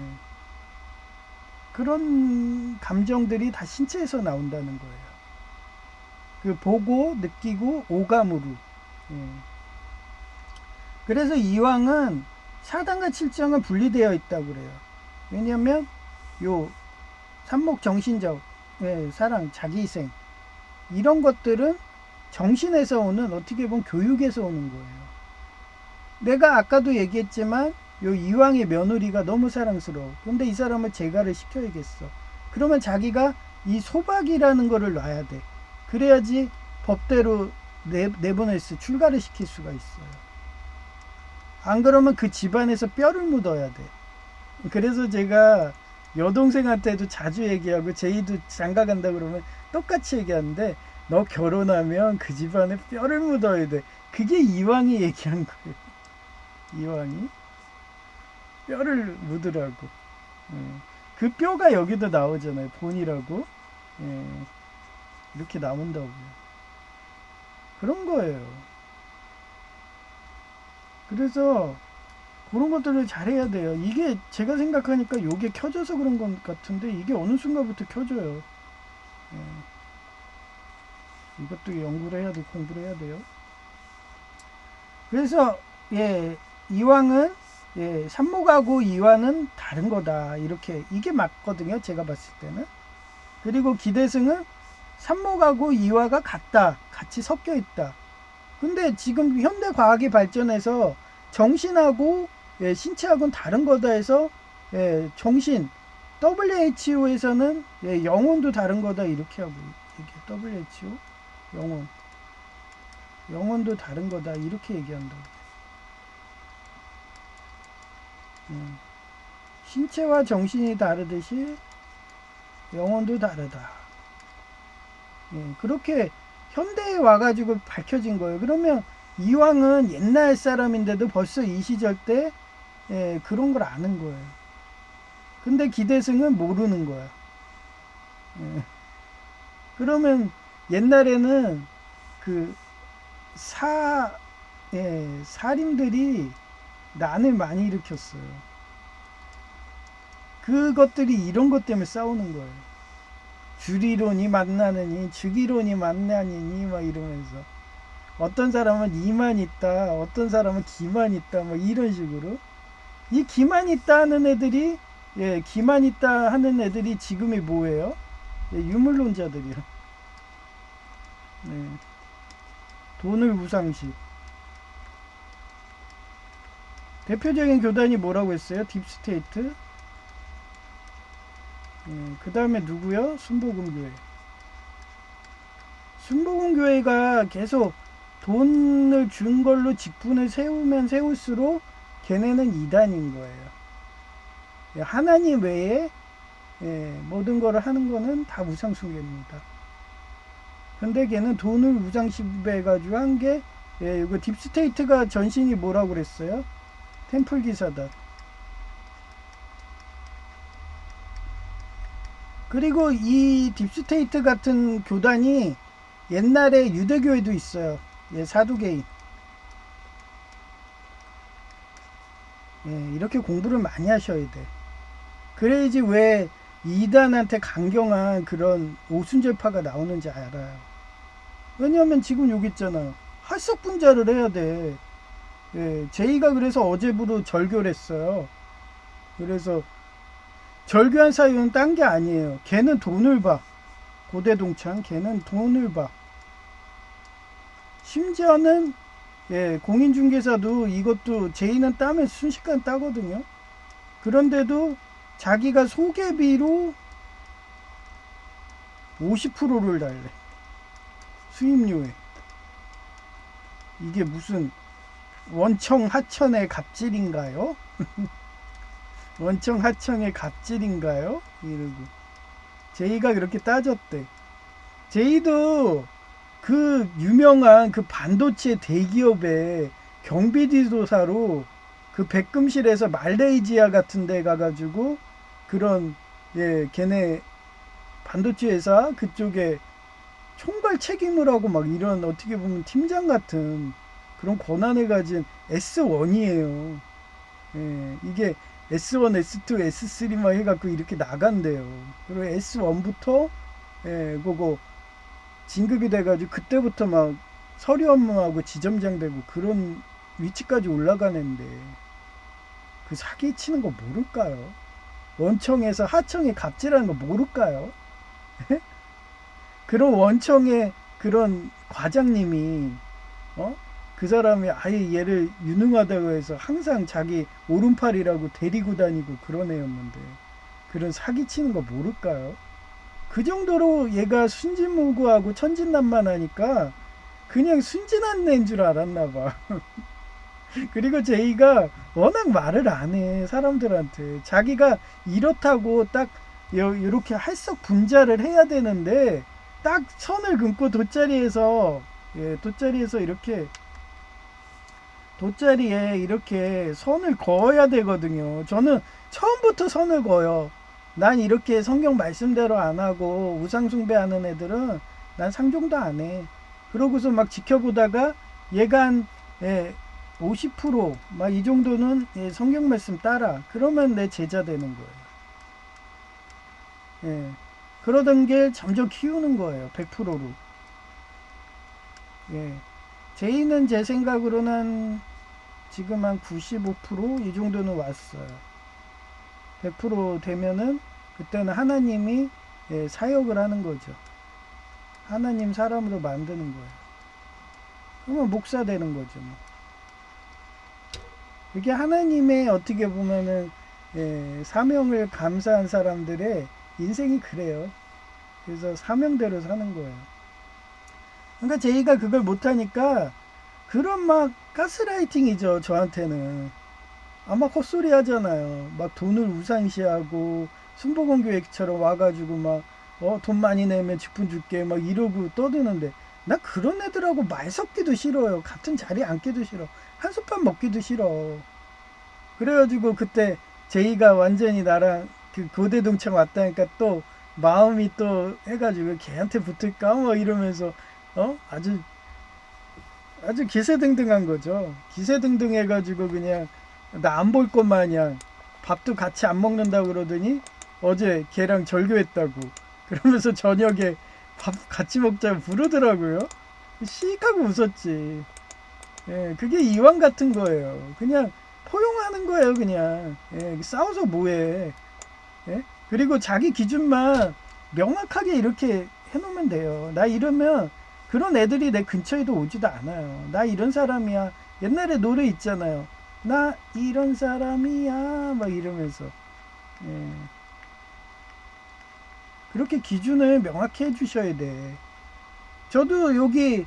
그런 감정들이 다 신체에서 나온다는 거예요. 그 보고 느끼고 오감으로. 예. 그래서 이왕은 4단과 7장은 분리되어 있다고 그래요. 왜냐면 요 삼목 정신적 사랑, 자기희생 이런 것들은 정신에서 오는 어떻게 보면 교육에서 오는 거예요. 내가 아까도 얘기했지만 요 이왕의 며느리가 너무 사랑스러워. 근데 이 사람을 재가를 시켜야겠어. 그러면 자기가 이 소박이라는 거를 놔야 돼. 그래야지 법대로 내보내서 출가를 시킬 수가 있어요. 안 그러면 그 집안에서 뼈를 묻어야 돼. 그래서 제가 여동생한테도 자주 얘기하고 제이도 장가 간다 그러면 똑같이 얘기하는데 너 결혼하면 그 집안에 뼈를 묻어야 돼. 그게 이왕이 얘기한 거예요. 이왕이 뼈를 묻으라고. 그 뼈가 여기도 나오잖아요. 본이라고. 이렇게 나온다고요. 그런 거예요. 그래서 그런 것들을 잘해야 돼요. 이게 제가 생각하니까 이게 켜져서 그런 것 같은데 이게 어느 순간부터 켜져요. 이것도 연구를 해야 돼, 공부를 해야 돼요. 그래서 이왕은 산목하고 이완은 다른 거다. 이렇게 이게 맞거든요. 제가 봤을 때는. 그리고 기대승은 산목하고 이화가 같다. 같이 섞여 있다. 근데 지금 현대 과학이 발전해서 정신하고 신체하고는 다른 거다 해서 정신 WHO에서는 영혼도 다른 거다 이렇게 하고 WHO 영혼도 다른 거다 이렇게 얘기한다고. 신체와 정신이 다르듯이 영혼도 다르다. 그렇게 현대에 와가지고 밝혀진 거예요. 그러면 이왕은 옛날 사람인데도 벌써 이 시절 때 그런 걸 아는 거예요. 근데 기대승은 모르는 거야. 그러면 옛날에는 그 살인들이 난을 많이 일으켰어요. 그것들이 이런 것 때문에 싸우는 거예요. 주리론이 만나느니 즉이론이 만나느니 막 이러면서 어떤 사람은 이만 있다 어떤 사람은 기만 있다 뭐 이런 식으로 이 기만 있다 하는 애들이 기만 있다 하는 애들이 지금이 뭐예요? 유물론자들이요. 돈을 우상식. 대표적인 교단이 뭐라고 했어요? 딥스테이트. 그 다음에 누구요? 순복음교회. 순복음교회가 계속 돈을 준 걸로 직분을 세우면 세울수록 걔네는 이단인 거예요. 하나님 외에 모든 걸 하는 거는 다 우상숭배입니다. 근데 걔는 돈을 우상숭배해가지고 한 게 이거 딥스테이트가 전신이 뭐라고 그랬어요? 템플 기사다. 그리고 이 딥스테이트 같은 교단이 옛날에 유대교에도 있어요. 사두개인. 이렇게 공부를 많이 하셔야 돼. 그래야지 왜 이단한테 강경한 그런 오순절파가 나오는지 알아요. 왜냐하면 지금 여기 있잖아요. 할석분자를 해야 돼. 제이가 그래서 어제부로 절교를 했어요. 그래서 절교한 사유는 딴 게 아니에요. 걔는 돈을 봐. 고대동창 걔는 돈을 봐. 심지어는 공인중개사도 이것도 제이는 따면 순식간 따거든요. 그런데도 자기가 소개비로 50%를 달래. 수임료에. 이게 무슨 원청 하천의 갑질인가요? 원청 하청의 갑질인가요? 이러고 제이가 그렇게 따졌대. 제이도 그 유명한 그 반도체 대기업의 경비지도사로 그 백금실에서 말레이시아 같은 데 가가지고 그런 걔네 반도체 회사 그쪽에 총괄 책임을 하고 막 이런 어떻게 보면 팀장 같은 그런 권한을 가진 S1이에요. 이게 S1, S2, S3 막 해갖고 이렇게 나간대요. 그리고 S1부터 그거 진급이 돼가지고 그때부터 막 서류 업무하고 지점장 되고 그런 위치까지 올라가는데 그 사기 치는 거 모를까요? 원청에서 하청에 갑질하는 거 모를까요? 그런 원청의 그런 과장님이 그 사람이 아예 얘를 유능하다고 해서 항상 자기 오른팔이라고 데리고 다니고 그런 애였는데 그런 사기치는 거 모를까요? 그 정도로 얘가 순진무구하고 천진난만하니까 그냥 순진한 애인 줄 알았나 봐. 그리고 제이가 워낙 말을 안 해 사람들한테. 자기가 이렇다고 딱 이렇게 할석 분자를 해야 되는데 딱 선을 긋고 돗자리에서 이렇게 돗자리에 이렇게 선을 그어야 되거든요. 저는 처음부터 선을 그어요. 난 이렇게 성경 말씀대로 안 하고 우상숭배하는 애들은 난 상종도 안 해. 그러고서 막 지켜보다가 얘가 한 50%막 이 정도는 성경 말씀 따라. 그러면 내 제자 되는 거예요. 그러던 게 점점 키우는 거예요. 100%로. 제이는 제 생각으로는 지금 한 95%이 정도는 왔어요. 100% 되면은 그때는 하나님이 사역을 하는 거죠. 하나님 사람으로 만드는 거예요. 그러면 목사 되는 거죠. 뭐. 그게 하나님의 어떻게 보면은 사명을 감사한 사람들의 인생이 그래요. 그래서 사명대로 사는 거예요. 그러니까 제이가 그걸 못하니까 그런 막 가스라이팅이죠. 저한테는. 아마 헛소리 하잖아요. 막 돈을 우상시하고 순복음교회처럼 와가지고 막 돈 많이 내면 직분 줄게 막 이러고 떠드는데 나 그런 애들하고 말 섞기도 싫어요. 같은 자리에 앉기도 싫어. 한솥밥 먹기도 싫어. 그래가지고 그때 제이가 완전히 나랑 그 고대동창 왔다니까 또 마음이 또 해가지고 걔한테 붙을까 뭐 이러면서 아주 기세등등한 거죠. 기세등등 해가지고 그냥 나 안 볼 것 마냥 밥도 같이 안 먹는다고 그러더니 어제 걔랑 절교했다고 그러면서 저녁에 밥 같이 먹자고 부르더라고요. 씩하고 웃었지. 그게 이왕 같은 거예요. 그냥 포용하는 거예요. 그냥 싸워서 뭐해. 그리고 자기 기준만 명확하게 이렇게 해놓으면 돼요. 나 이러면 그런 애들이 내 근처에도 오지도 않아요. 나 이런 사람이야. 옛날에 노래 있잖아요. 나 이런 사람이야 막 이러면서 그렇게 기준을 명확히 해주셔야 돼. 저도 여기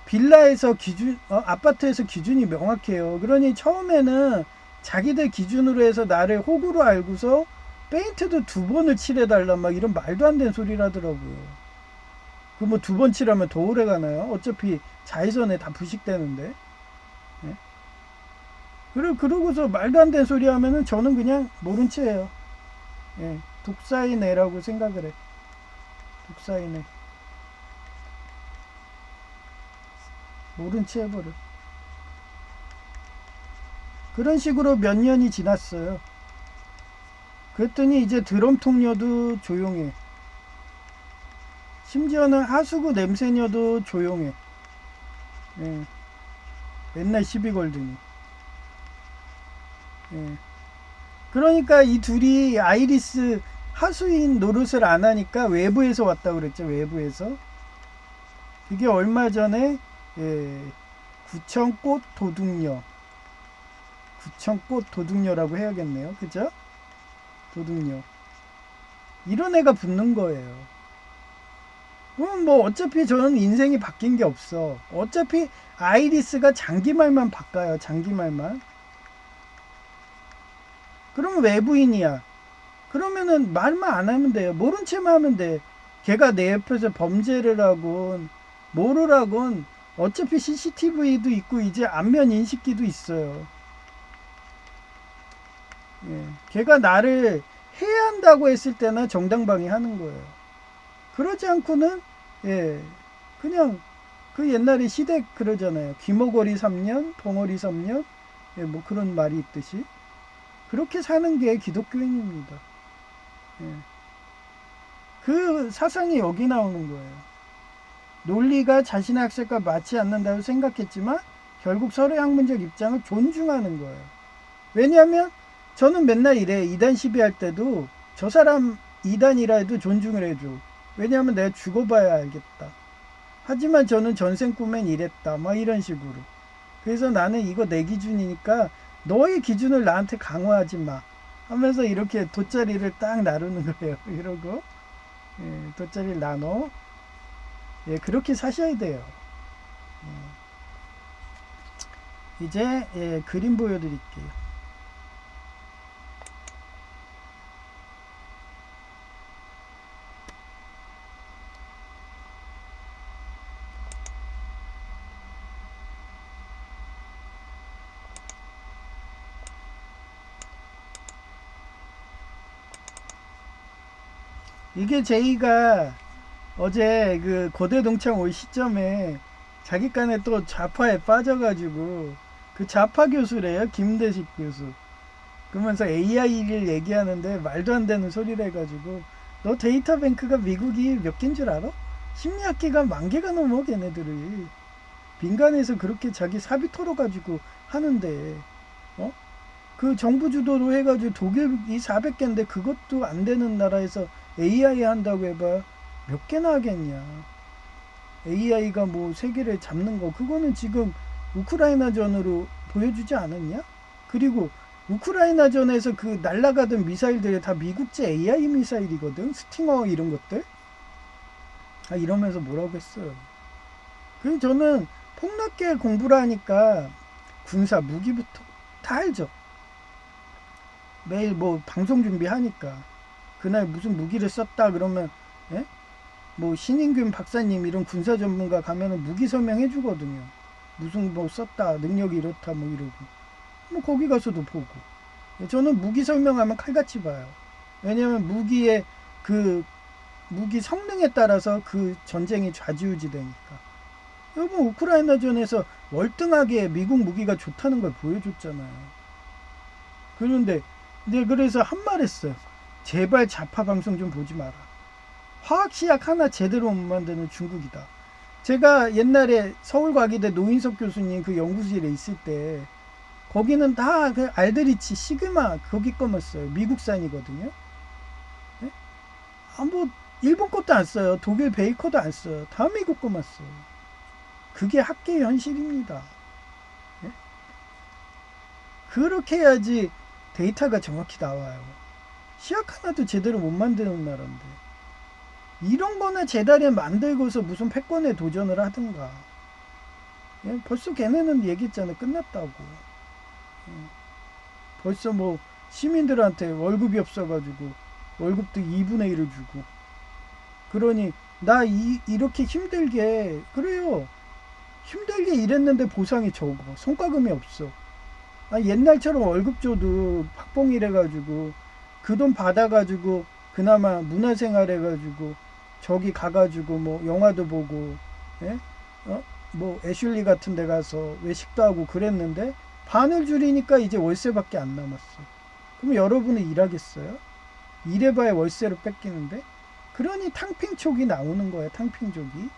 빌라에서 기준 아파트에서 기준이 명확해요. 그러니 처음에는 자기들 기준으로 해서 나를 호구로 알고서 페인트도 2번을 칠해달라 막 이런 말도 안 되는 소리를 하더라고요. 그 뭐 2번 칠하면 더 오래 가나요? 어차피 자외선에 다 부식되는데. 그러고서 말도 안 되는 소리 하면은 저는 그냥 모른 채예요. 독사인 애라고 생각을 해. 독사인 애. 모른 채 해버려. 그런 식으로 몇 년이 지났어요. 그랬더니 이제 드럼통녀도 조용해. 심지어는 하수구 냄새녀도 조용해. 맨날 시비 걸더니. 그러니까 이 둘이 아이리스 하수인 노릇을 안 하니까 외부에서 왔다고 그랬죠. 외부에서. 그게 얼마 전에 구청꽃 도둑녀. 구청꽃 도둑녀라고 해야겠네요. 그죠? 도둑녀. 이런 애가 붙는 거예요. 뭐 어차피 저는 인생이 바뀐 게 없어. 어차피 아이리스가 장기말만 바꿔요. 장기말만. 그러면 외부인이야. 그러면은 말만 안 하면 돼요. 모른 채만 하면 돼. 걔가 내 옆에서 범죄를 하건 뭐를 하건 어차피 CCTV도 있고 이제 안면 인식기도 있어요. 예. 걔가 나를 해야 한다고 했을 때나 정당방위 하는 거예요. 그러지 않고는 예, 그냥 그 옛날에 시댁 그러잖아요. 귀머거리 3년, 벙어리 3년, 예, 뭐 그런 말이 있듯이 그렇게 사는 게 기독교인입니다. 예. 그 사상이 여기 나오는 거예요. 논리가 자신의 학설과 맞지 않는다고 생각했지만 결국 서로의 학문적 입장을 존중하는 거예요. 왜냐하면 저는 맨날 이래. 이단 시비할 때도 저 사람 이단이라 해도 존중을 해줘. 왜냐하면 내가 죽어봐야 알겠다. 하지만 저는 전생 꿈엔 이랬다. 막 이런 식으로. 그래서 나는 이거 내 기준이니까 너의 기준을 나한테 강화하지 마. 하면서 이렇게 돗자리를 딱 나누는 거예요. 이러고 예, 돗자리를 나눠. 예, 그렇게 사셔야 돼요. 이제 예, 그림 보여드릴게요. 이게 제이가 어제 그 고대 동창 올 시점에 자기간에 또 좌파에 빠져가지고 그 좌파 교수래요. 김대식 교수. 그러면서 AI를 얘기하는데 말도 안 되는 소리를 해가지고 너 데이터 뱅크가 미국이 몇 개인 줄 알아? 심리학계가 10,000개가 넘어 걔네들이. 민간에서 그렇게 자기 사비 털어가지고 하는데 어? 그 정부 주도로 해가지고 독일이 400개인데 그것도 안 되는 나라에서 AI 한다고 해봐 몇 개나 하겠냐. AI가 뭐 세계를 잡는 거 그거는 지금 우크라이나전으로 보여주지 않았냐? 그리고 우크라이나전에서 그 날아가던 미사일들이 다 미국제 AI 미사일이거든. 스팅어 이런 것들. 아 이러면서 뭐라고 했어요. 그래서 저는 폭넓게 공부를 하니까 군사 무기부터 다 알죠. 매일 뭐 방송 준비하니까 그날 무슨 무기를 썼다 그러면 예? 뭐 신인균 박사님 이런 군사 전문가 가면은 무기 설명해 주거든요. 무슨 뭐 썼다 능력이 이렇다 뭐 이러고 뭐 거기 가서도 보고 저는 무기 설명하면 칼같이 봐요. 왜냐면 무기의 그 무기 성능에 따라서 그 전쟁이 좌지우지 되니까. 여러분 우크라이나전에서 월등하게 미국 무기가 좋다는 걸 보여줬잖아요. 그런데 네, 그래서 한 말 했어요. 제발 좌파 방송 좀 보지 마라. 화학시약 하나 제대로 못 만드는 중국이다. 제가 옛날에 서울과기대 노인석 교수님 그 연구실에 있을 때 거기는 다 그 알드리치 시그마 거기 거만 써요. 미국산이거든요. 네? 아, 뭐 일본 것도 안 써요. 독일 베이커도 안 써요. 다 미국 거만 써요. 그게 학계 현실입니다. 네? 그렇게 해야지 데이터가 정확히 나와요. 시약 하나도 제대로 못 만드는 나라인데 이런 거나 제자리에 만들고서 무슨 패권에 도전을 하든가. 예? 벌써 걔네는 얘기했잖아요. 끝났다고. 예. 벌써 뭐 시민들한테 월급이 없어가지고 월급도 2분의 1을 주고 그러니 나 이렇게 힘들게 그래요. 힘들게 일했는데 보상이 적어. 성과금이 없어. 아, 옛날처럼 월급 줘도 박봉일 해가지고 그 돈 받아가지고 그나마 문화생활 해가지고 저기 가가지고 뭐 영화도 보고 예? 뭐 애슐리 같은 데 가서 외식도 하고 그랬는데 반을 줄이니까 이제 월세밖에 안 남았어. 그럼 여러분은 일하겠어요? 일해봐야 월세를 뺏기는데 그러니 탕핑족이 나오는 거야. 탕핑족이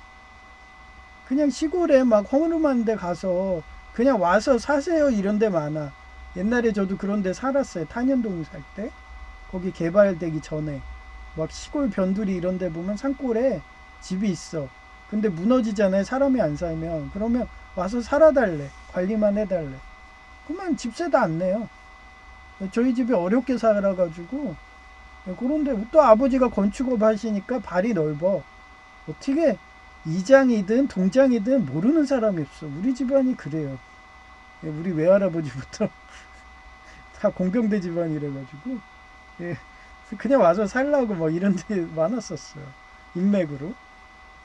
그냥 시골에 막 허름한 데 가서 그냥 와서 사세요 이런 데 많아. 옛날에 저도 그런 데 살았어요. 탄현동 살 때. 거기 개발되기 전에. 막 시골 변두리 이런 데 보면 산골에 집이 있어. 근데 무너지잖아요. 사람이 안 살면. 그러면 와서 살아달래. 관리만 해달래. 그러면 집세도 안 내요. 저희 집이 어렵게 살아가지고 그런데 또 아버지가 건축업 하시니까 발이 넓어. 어떻게 이장이든 동장이든 모르는 사람이 없어. 우리 집안이 그래요. 우리 외할아버지부터 다 공병대 집안이래가지고 예, 그냥 와서 살라고 뭐 이런 데 많았었어요. 인맥으로.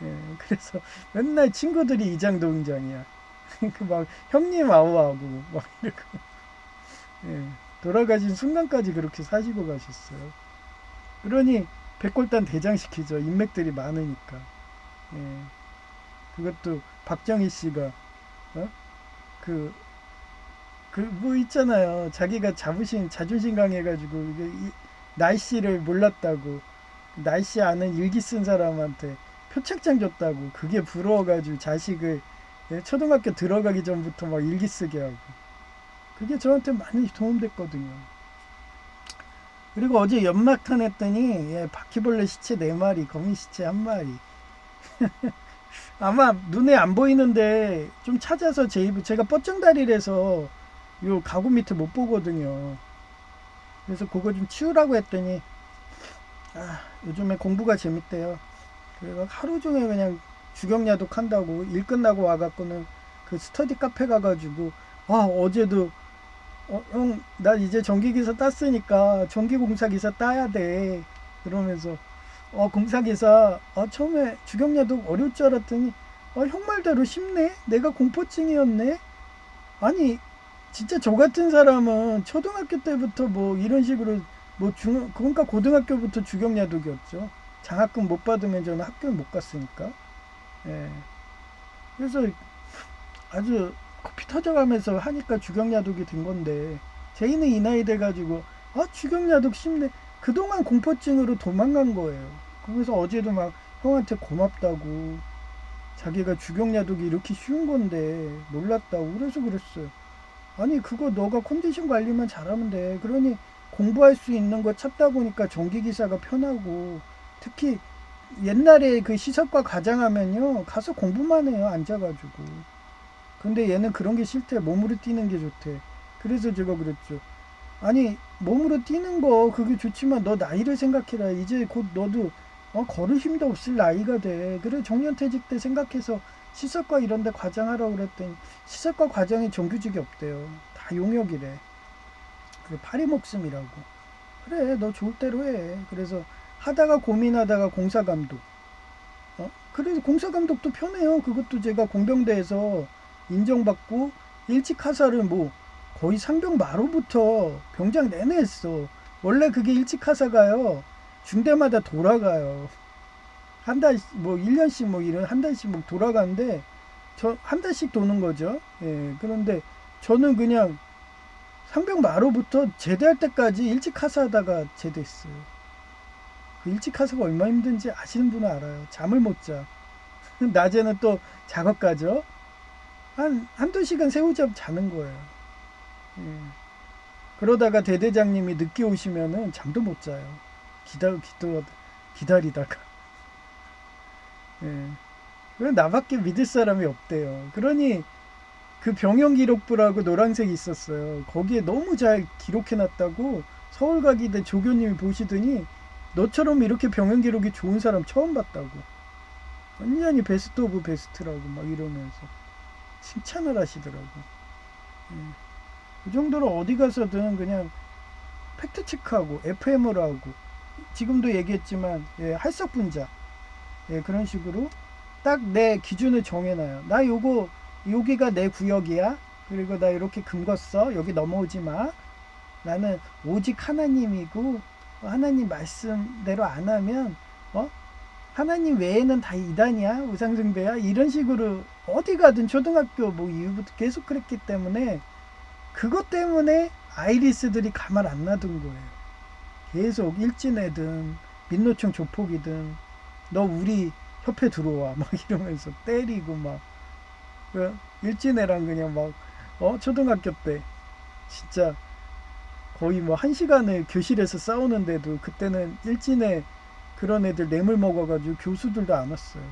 예, 그래서 맨날 친구들이 이장동장이야. 그 막 형님 아우하고 막 이러고 예, 돌아가신 순간까지 그렇게 사시고 가셨어요. 그러니 백골단 대장시키죠. 인맥들이 많으니까. 예, 그것도 박정희 씨가 어? 그 뭐 있잖아요. 자기가 자존심 강해가지고 날씨를 몰랐다고 날씨 아는 일기 쓴 사람한테 표창장 줬다고 그게 부러워가지고 자식을 예, 초등학교 들어가기 전부터 막 일기 쓰게 하고 그게 저한테 많이 도움됐거든요. 그리고 어제 연막탄 했더니 예, 바퀴벌레 시체 4마리, 거미 시체 1마리. 아마 눈에 안 보이는데 좀 찾아서 제가 뻗정다리라서 요 가구 밑에 못 보거든요. 그래서 그거 좀 치우라고 했더니 요즘에 공부가 재밌대요. 그래서 하루 종일 그냥 주경야독 한다고 일 끝나고 와갖고는 그 스터디 카페 가가지고 어제도 형 나 이제 전기기사 땄으니까 전기공사기사 따야 돼 그러면서 공사기사 처음에 주경야독 어려울 줄 알았더니 형 말대로 쉽네 내가 공포증이었네 아니 진짜 저 같은 사람은 초등학교 때부터 뭐 이런 식으로 그러니까 고등학교부터 주경야독이었죠. 장학금 못 받으면 저는 학교를 못 갔으니까. 예. 그래서 아주 코피 터져가면서 하니까 주경야독이 된 건데 제이는 이 나이 돼가지고 주경야독 쉽네. 그동안 공포증으로 도망간 거예요. 그래서 어제도 막 형한테 고맙다고 자기가 주경야독이 이렇게 쉬운 건데 몰랐다고 그래서 그랬어요. 아니 그거 너가 컨디션 관리만 잘하면 돼. 그러니 공부할 수 있는 거 찾다 보니까 전기기사가 편하고 특히 옛날에 그 시설과 과장하면요 가서 공부만 해요 앉아가지고. 근데 얘는 그런 게 싫대. 몸으로 뛰는 게 좋대. 그래서 제가 그랬죠. 아니 몸으로 뛰는 거 그게 좋지만 너 나이를 생각해라. 이제 곧 너도 걸을 힘도 없을 나이가 돼. 그래 정년퇴직 때 생각해서 시설과 이런 데 과장하라고 그랬더니 시설과 과장이 정규직이 없대요. 다 용역이래. 그 파리 목숨이라고. 그래 너 좋을 대로 해. 그래서 하다가 고민하다가 공사감독. 그래서 공사감독도 편해요. 그것도 제가 공병대에서 인정받고 일찍 하사를 뭐 거의 상병 마로부터 병장 내내 했어. 원래 그게 일찍 하사가요. 중대마다 돌아가요. 한 달, 뭐, 1년씩 뭐, 이런, 한 달씩 뭐 돌아가는데, 한 달씩 도는 거죠. 예, 그런데 저는 그냥 상병 마로부터 제대할 때까지 일찍 하사하다가 제대했어요. 그 일찍 하사가 얼마나 힘든지 아시는 분은 알아요. 잠을 못 자. 낮에는 또 작업 가죠. 한두 시간 새우잡 자는 거예요. 예. 그러다가 대대장님이 늦게 오시면은 잠도 못 자요. 기다리다가. 예. 나밖에 믿을 사람이 없대요. 그러니 그 병영기록부라고 노란색이 있었어요. 거기에 너무 잘 기록해놨다고 서울 가기대 조교님이 보시더니 너처럼 이렇게 병영기록이 좋은 사람 처음 봤다고. 완전히 베스트 오브 베스트라고 막 이러면서 칭찬을 하시더라고. 예. 그 정도로 어디 가서든 그냥 팩트체크하고 FM으로 하고 지금도 얘기했지만 할석분자 그런 식으로 딱 내 기준을 정해놔요. 나 여기가 내 구역이야. 그리고 나 이렇게 금궜어. 여기 넘어오지 마. 나는 오직 하나님이고 하나님 말씀대로 안 하면 하나님 외에는 다 이단이야. 우상숭배야. 이런 식으로 어디 가든 초등학교 뭐 이후부터 계속 그랬기 때문에 그것 때문에 아이리스들이 가만 안 놔둔 거예요. 계속 일진애든 민노총 조폭이든 너 우리 협회 들어와 막 이러면서 때리고 막 일진애랑 그냥 막 초등학교 때 진짜 거의 뭐 1시간을 교실에서 싸우는데도 그때는 일진애 그런 애들 뇌물 먹어가지고 교수들도 안 왔어요.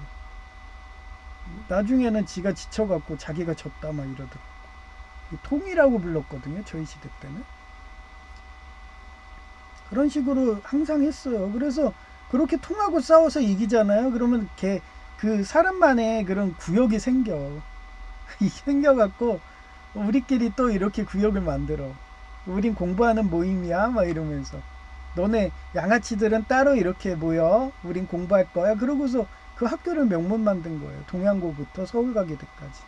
나중에는 지가 지쳐갖고 자기가 졌다 막 이러더라고. 통이라고 불렀거든요. 저희 시대 때는. 그런 식으로 항상 했어요. 그래서 그렇게 통하고 싸워서 이기잖아요. 그러면 그 사람만의 그런 구역이 생겨갖고 우리끼리 또 이렇게 구역을 만들어. 우린 공부하는 모임이야 막 이러면서 너네 양아치들은 따로 이렇게 모여 우린 공부할 거야 그러고서 그 학교를 명문 만든 거예요. 동양고부터 서울 가게 때까지.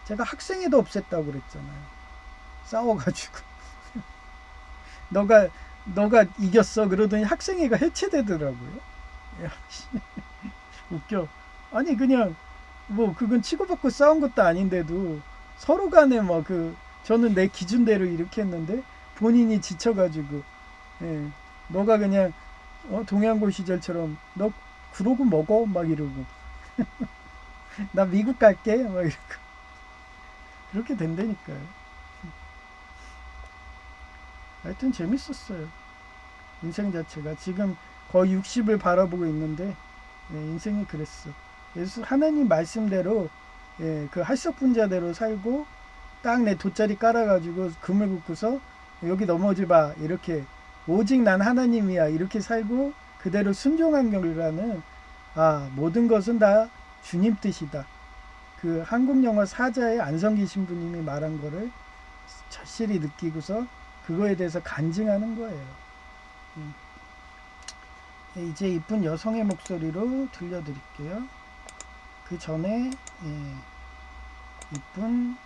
제가 학생회도 없앴다고 그랬잖아요. 싸워가지고 너가 이겼어 그러더니 학생회가 해체되더라고요. 야, 웃겨. 아니 그냥 뭐 그건 치고받고 싸운 것도 아닌데도 서로 간에 뭐 저는 내 기준대로 이렇게 했는데 본인이 지쳐가지고 예, 너가 그냥 동양고 시절처럼 너 그러고 먹어 막 이러고 나 미국 갈게 막 이러고 그렇게 된다니까요. 하여튼 재밌었어요. 인생 자체가 지금 거의 60을 바라보고 있는데 인생이 그랬어. 예수 하나님 말씀대로 그 할석분자대로 살고 딱 내 돗자리 깔아가지고 그물 긋고서 여기 넘어지 마 이렇게 오직 난 하나님이야 이렇게 살고 그대로 순종한 결과는 모든 것은 다 주님 뜻이다. 그 한국 영화 사자의 안성기 신부님이 말한 거를 절실히 느끼고서 그거에 대해서 간증하는 거예요. 이제 이쁜 여성의 목소리로 들려드릴게요. 그 전에 이쁜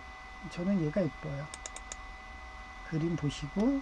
저는 얘가 이뻐요. 그림 보시고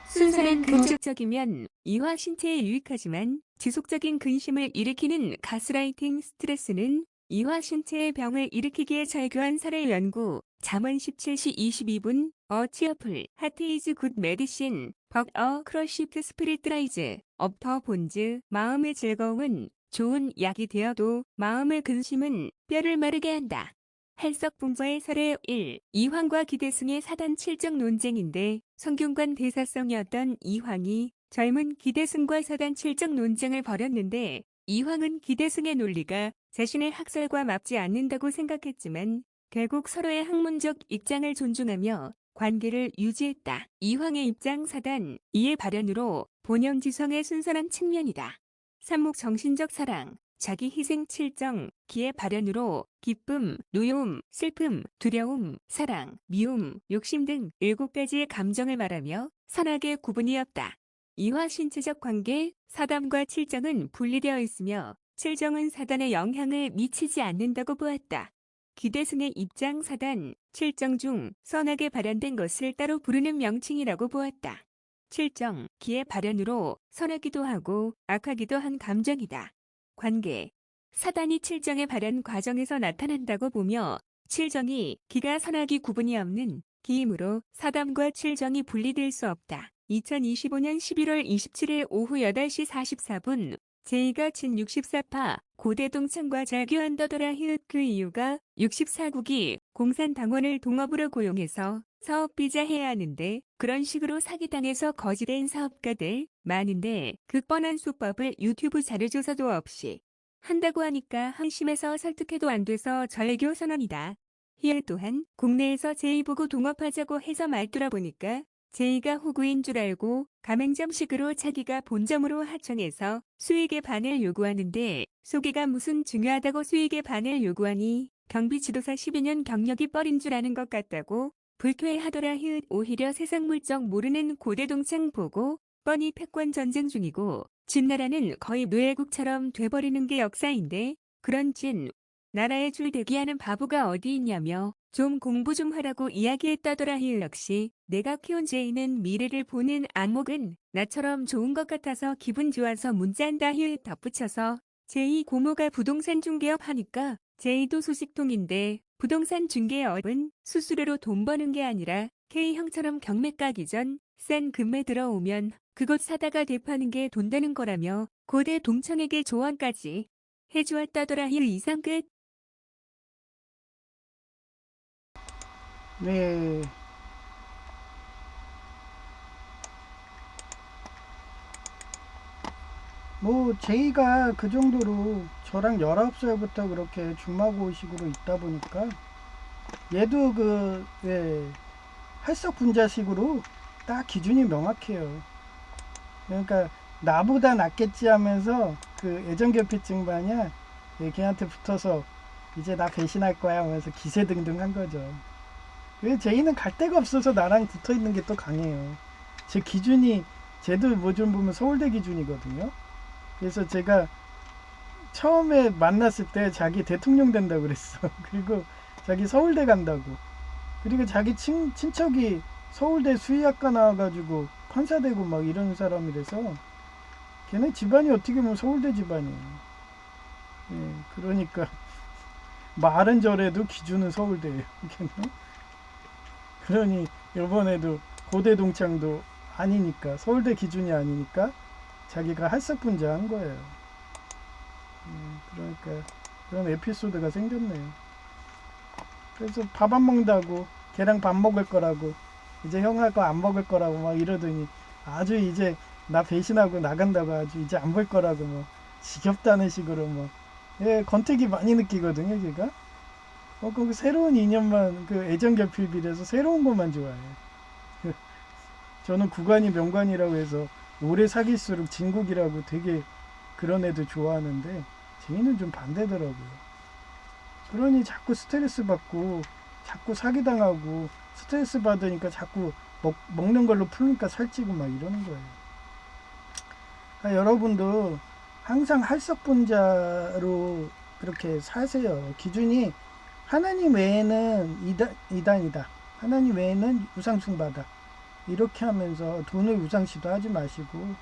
순수한 근접적이면 이화 신체에 유익하지만 지속적인 근심을 일으키는 가스라이팅 스트레스는 이화 신체의 병을 일으키기에 절교한 사례 연구 잠언 17시 22분 cheerful heart is good medicine but a crushed spirit dries up the bones 마음의 즐거움은 좋은 약이 되어도 마음의 근심은 뼈를 마르게 한다. 할석분자의 사례 1. 이황과 기대승의 사단 7정 논쟁인데 성균관 대사성이었던 이황이 젊은 기대승과 사단 7정 논쟁을 벌였는데 이황은 기대승의 논리가 자신의 학설과 맞지 않는다고 생각했지만 결국 서로의 학문적 입장을 존중하며 관계를 유지했다. 이황의 입장 사단 이의 발현으로 본영지성의 순선한 측면이다. 삼목 정신적 사랑 자기 희생 7정, 기의 발현으로 기쁨, 노여움, 슬픔, 두려움, 사랑, 미움, 욕심 등 7가지의 감정을 말하며 선악의 구분이 없다. 이화 신체적 관계, 사담과 7정은 분리되어 있으며 7정은 사단에 영향을 미치지 않는다고 보았다. 기대승의 입장 사단, 7정 중 선악에 발현된 것을 따로 부르는 명칭이라고 보았다. 7정, 기의 발현으로 선하기도 하고 악하기도 한 감정이다. 관계 사단이 7정의 발현 과정에서 나타난다고 보며 7정이 기가 선악이 구분이 없는 기이므로 사담과 7정이 분리될 수 없다. 2025년 11월 27일 오후 8시 44분 제2가 친 64파 고대동창과 절교한다더라 히읗 그 이유가 64국이 공산당원을 동업으로 고용해서 사업비자 해야 하는데 그런 식으로 사기당해서 거지된 사업가들 많은데 그 뻔한 수법을 유튜브 자료조사도 없이 한다고 하니까 한심해서 설득해도 안 돼서 절교 선언이다. 히읗 또한 국내에서 제2보고 동업하자고 해서 말두라 보니까 제2가 호구인 줄 알고 가맹점식으로 자기가 본점으로 하청해서 수익의 반을 요구하는데 소개가 무슨 중요하다고 수익의 반을 요구하니 경비지도사 12년 경력이 뻘인 줄 아는 것 같다고 불쾌하더라 히읗 오히려 세상 물정 모르는 고대동창 보고 뻔히 패권 전쟁 중이고 진나라는 거의 노예국처럼 돼버리는 게 역사인데 그런 진 나라에 줄대기하는 바보가 어디 있냐며 좀 공부 좀 하라고 이야기했다더라 히읗 역시 내가 키운 제이는 미래를 보는 안목은 나처럼 좋은 것 같아서 기분 좋아서 문자한다 히읗 덧붙여서 제이 고모가 부동산 중개업 하니까 제이도 소식통인데 부동산 중개업은 수수료로 돈 버는 게 아니라 K형처럼 경매 까기 전 싼 금매 들어오면 그것 사다가 대파는 게 돈 되는 거라며 고대 동창에게 조언까지 해주었다더라 힐 이상 끝. 네. 뭐 제이가 그 정도로 저랑 19살부터 그렇게 중마고식으로 있다 보니까 얘도 할석 분자식으로 딱 기준이 명확해요. 그러니까 나보다 낫겠지 하면서 그 애정결핍증 마냥 걔한테 붙어서 이제 나 배신할 거야 하면서 기세등등한 거죠. 제이는 갈 데가 없어서 나랑 붙어 있는 게 또 강해요. 제 기준이 쟤도 뭐 좀 보면 서울대 기준이거든요. 그래서 제가 처음에 만났을 때 자기 대통령 된다고 그랬어. 그리고 자기 서울대 간다고. 그리고 자기 친척이 서울대 수의학과 나와가지고 판사 되고 막 이런 사람이라서 걔네 집안이 어떻게 보면 서울대 집안이에요. 예, 그러니까 말은 저래도 기준은 서울대예요. 걔는. 그러니 이번에도 고대 동창도 아니니까 서울대 기준이 아니니까 자기가 할석분자한 거예요. 그러니까 그런 에피소드가 생겼네요. 그래서 밥 안 먹는다고 걔랑 밥 먹을 거라고 이제 형하고 안 먹을 거라고 막 이러더니 아주 이제 나 배신하고 나간다고 아주 이제 안 볼 거라고 뭐 지겹다는 식으로 뭐 예, 권태기 많이 느끼거든요 걔가. 그 새로운 인연만 그 애정결핍이라서 새로운 것만 좋아해. 저는 구관이 명관이라고 해서 오래 사귈수록 진국이라고 되게 그런 애들 좋아하는데 쟤는 좀 반대더라고요. 그러니 자꾸 스트레스 받고 자꾸 사기당하고 스트레스 받으니까 자꾸 먹는 걸로 풀니까 살찌고 막 이러는 거예요. 그러니까 여러분도 항상 할석분자로 그렇게 사세요. 기준이 하나님 외에는 이단이다. 하나님 외에는 우상숭배다. 이렇게 하면서 돈을 우상시도 하지 마시고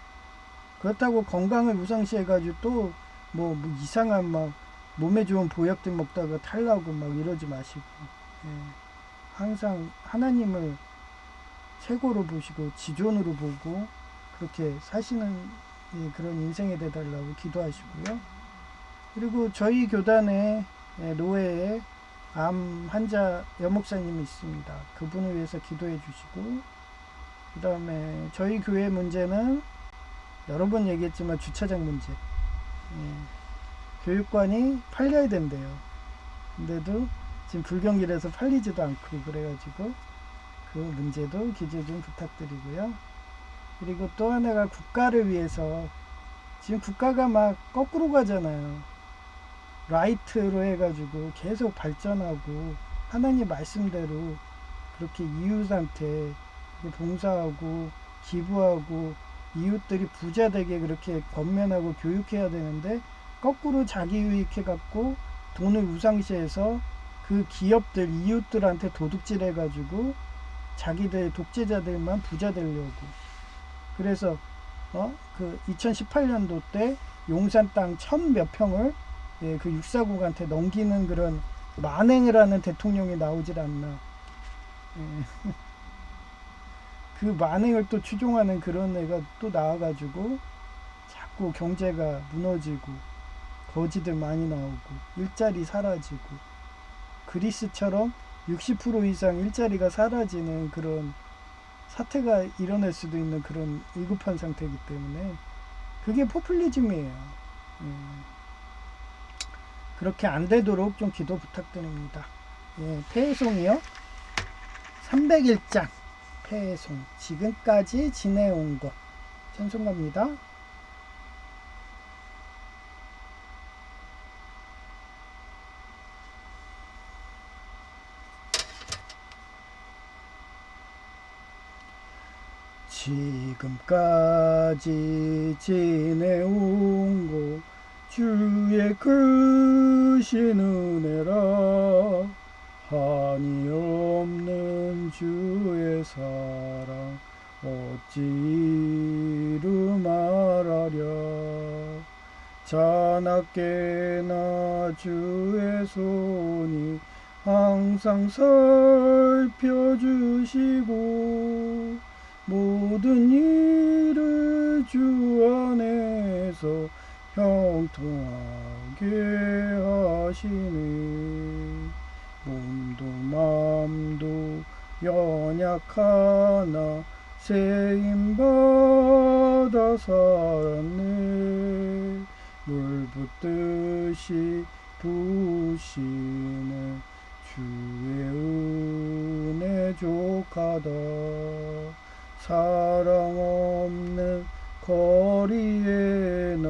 그렇다고 건강을 우상시해가지고 또 뭐 이상한 막 몸에 좋은 보약들 먹다가 탈나고 막 이러지 마시고 예. 항상 하나님을 최고로 보시고 지존으로 보고 그렇게 사시는 예, 그런 인생이 되달라고 기도하시고요. 그리고 저희 교단에 노회에 암 환자 여목사님이 있습니다. 그분을 위해서 기도해 주시고 그 다음에 저희 교회 문제는 여러 번 얘기했지만 주차장 문제. 교육관이 팔려야 된대요. 근데도 지금 불경기라서 팔리지도 않고 그래가지고 그 문제도 기재 좀 부탁드리고요. 그리고 또 하나가 국가를 위해서 지금 국가가 막 거꾸로 가잖아요. 라이트로 해가지고 계속 발전하고 하나님 말씀대로 그렇게 이웃한테 봉사하고 기부하고 이웃들이 부자 되게 그렇게 권면하고 교육해야 되는데 거꾸로 자기 유익해 갖고 돈을 우상시해서 그 기업들 이웃들한테 도둑질 해가지고 자기들 독재자들만 부자 되려고 그래서 그 2018년도 때 용산 땅 1000몇 평을 예, 그 육사국한테 넘기는 그런 만행을 하는 대통령이 나오질 않나. 예. 그 만행을 또 추종하는 그런 애가 또 나와가지고 자꾸 경제가 무너지고 거지들 많이 나오고 일자리 사라지고 그리스처럼 60% 이상 일자리가 사라지는 그런 사태가 일어날 수도 있는 그런 위급한 상태이기 때문에 그게 포퓰리즘이에요. 그렇게 안 되도록 좀 기도 부탁드립니다. 예, 폐송이요. 301장 폐송 지금까지 지내온 것 찬송갑니다. 지금까지 지내온 것 주의 크신 은혜라 한이 없는 주의 사랑 어찌 이루 말하랴 자나깨나 주의 손이 항상 살펴주시고 모든 일을 주 안에서 형통하게 하시네 몸도 마음도 연약하나 세임받아 살았네 물 붓듯이 부으시는 주의 은혜 족하다 사랑 없는 거리에나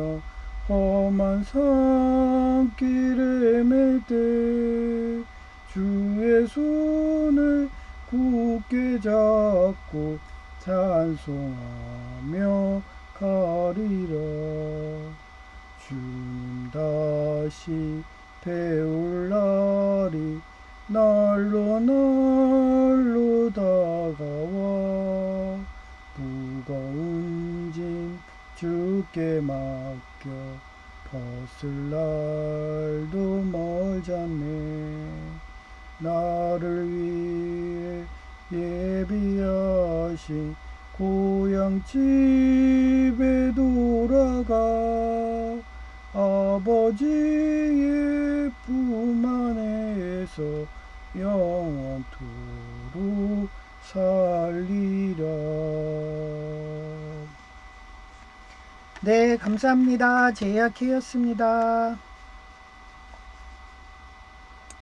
험한 산길에 맬 때 주의 손을 굳게 잡고 찬송하며 가리라. 주님 다시 배울 날이 날로 날로 다가와 무거운 짐 주께 맡겨 벗을 날도 멀잖네. 나를 위해 예비하신 고향 집에 돌아가 아버지의 품 안에서 영원토록 살리라. 네, 감사합니다. 제이아케이였습니다.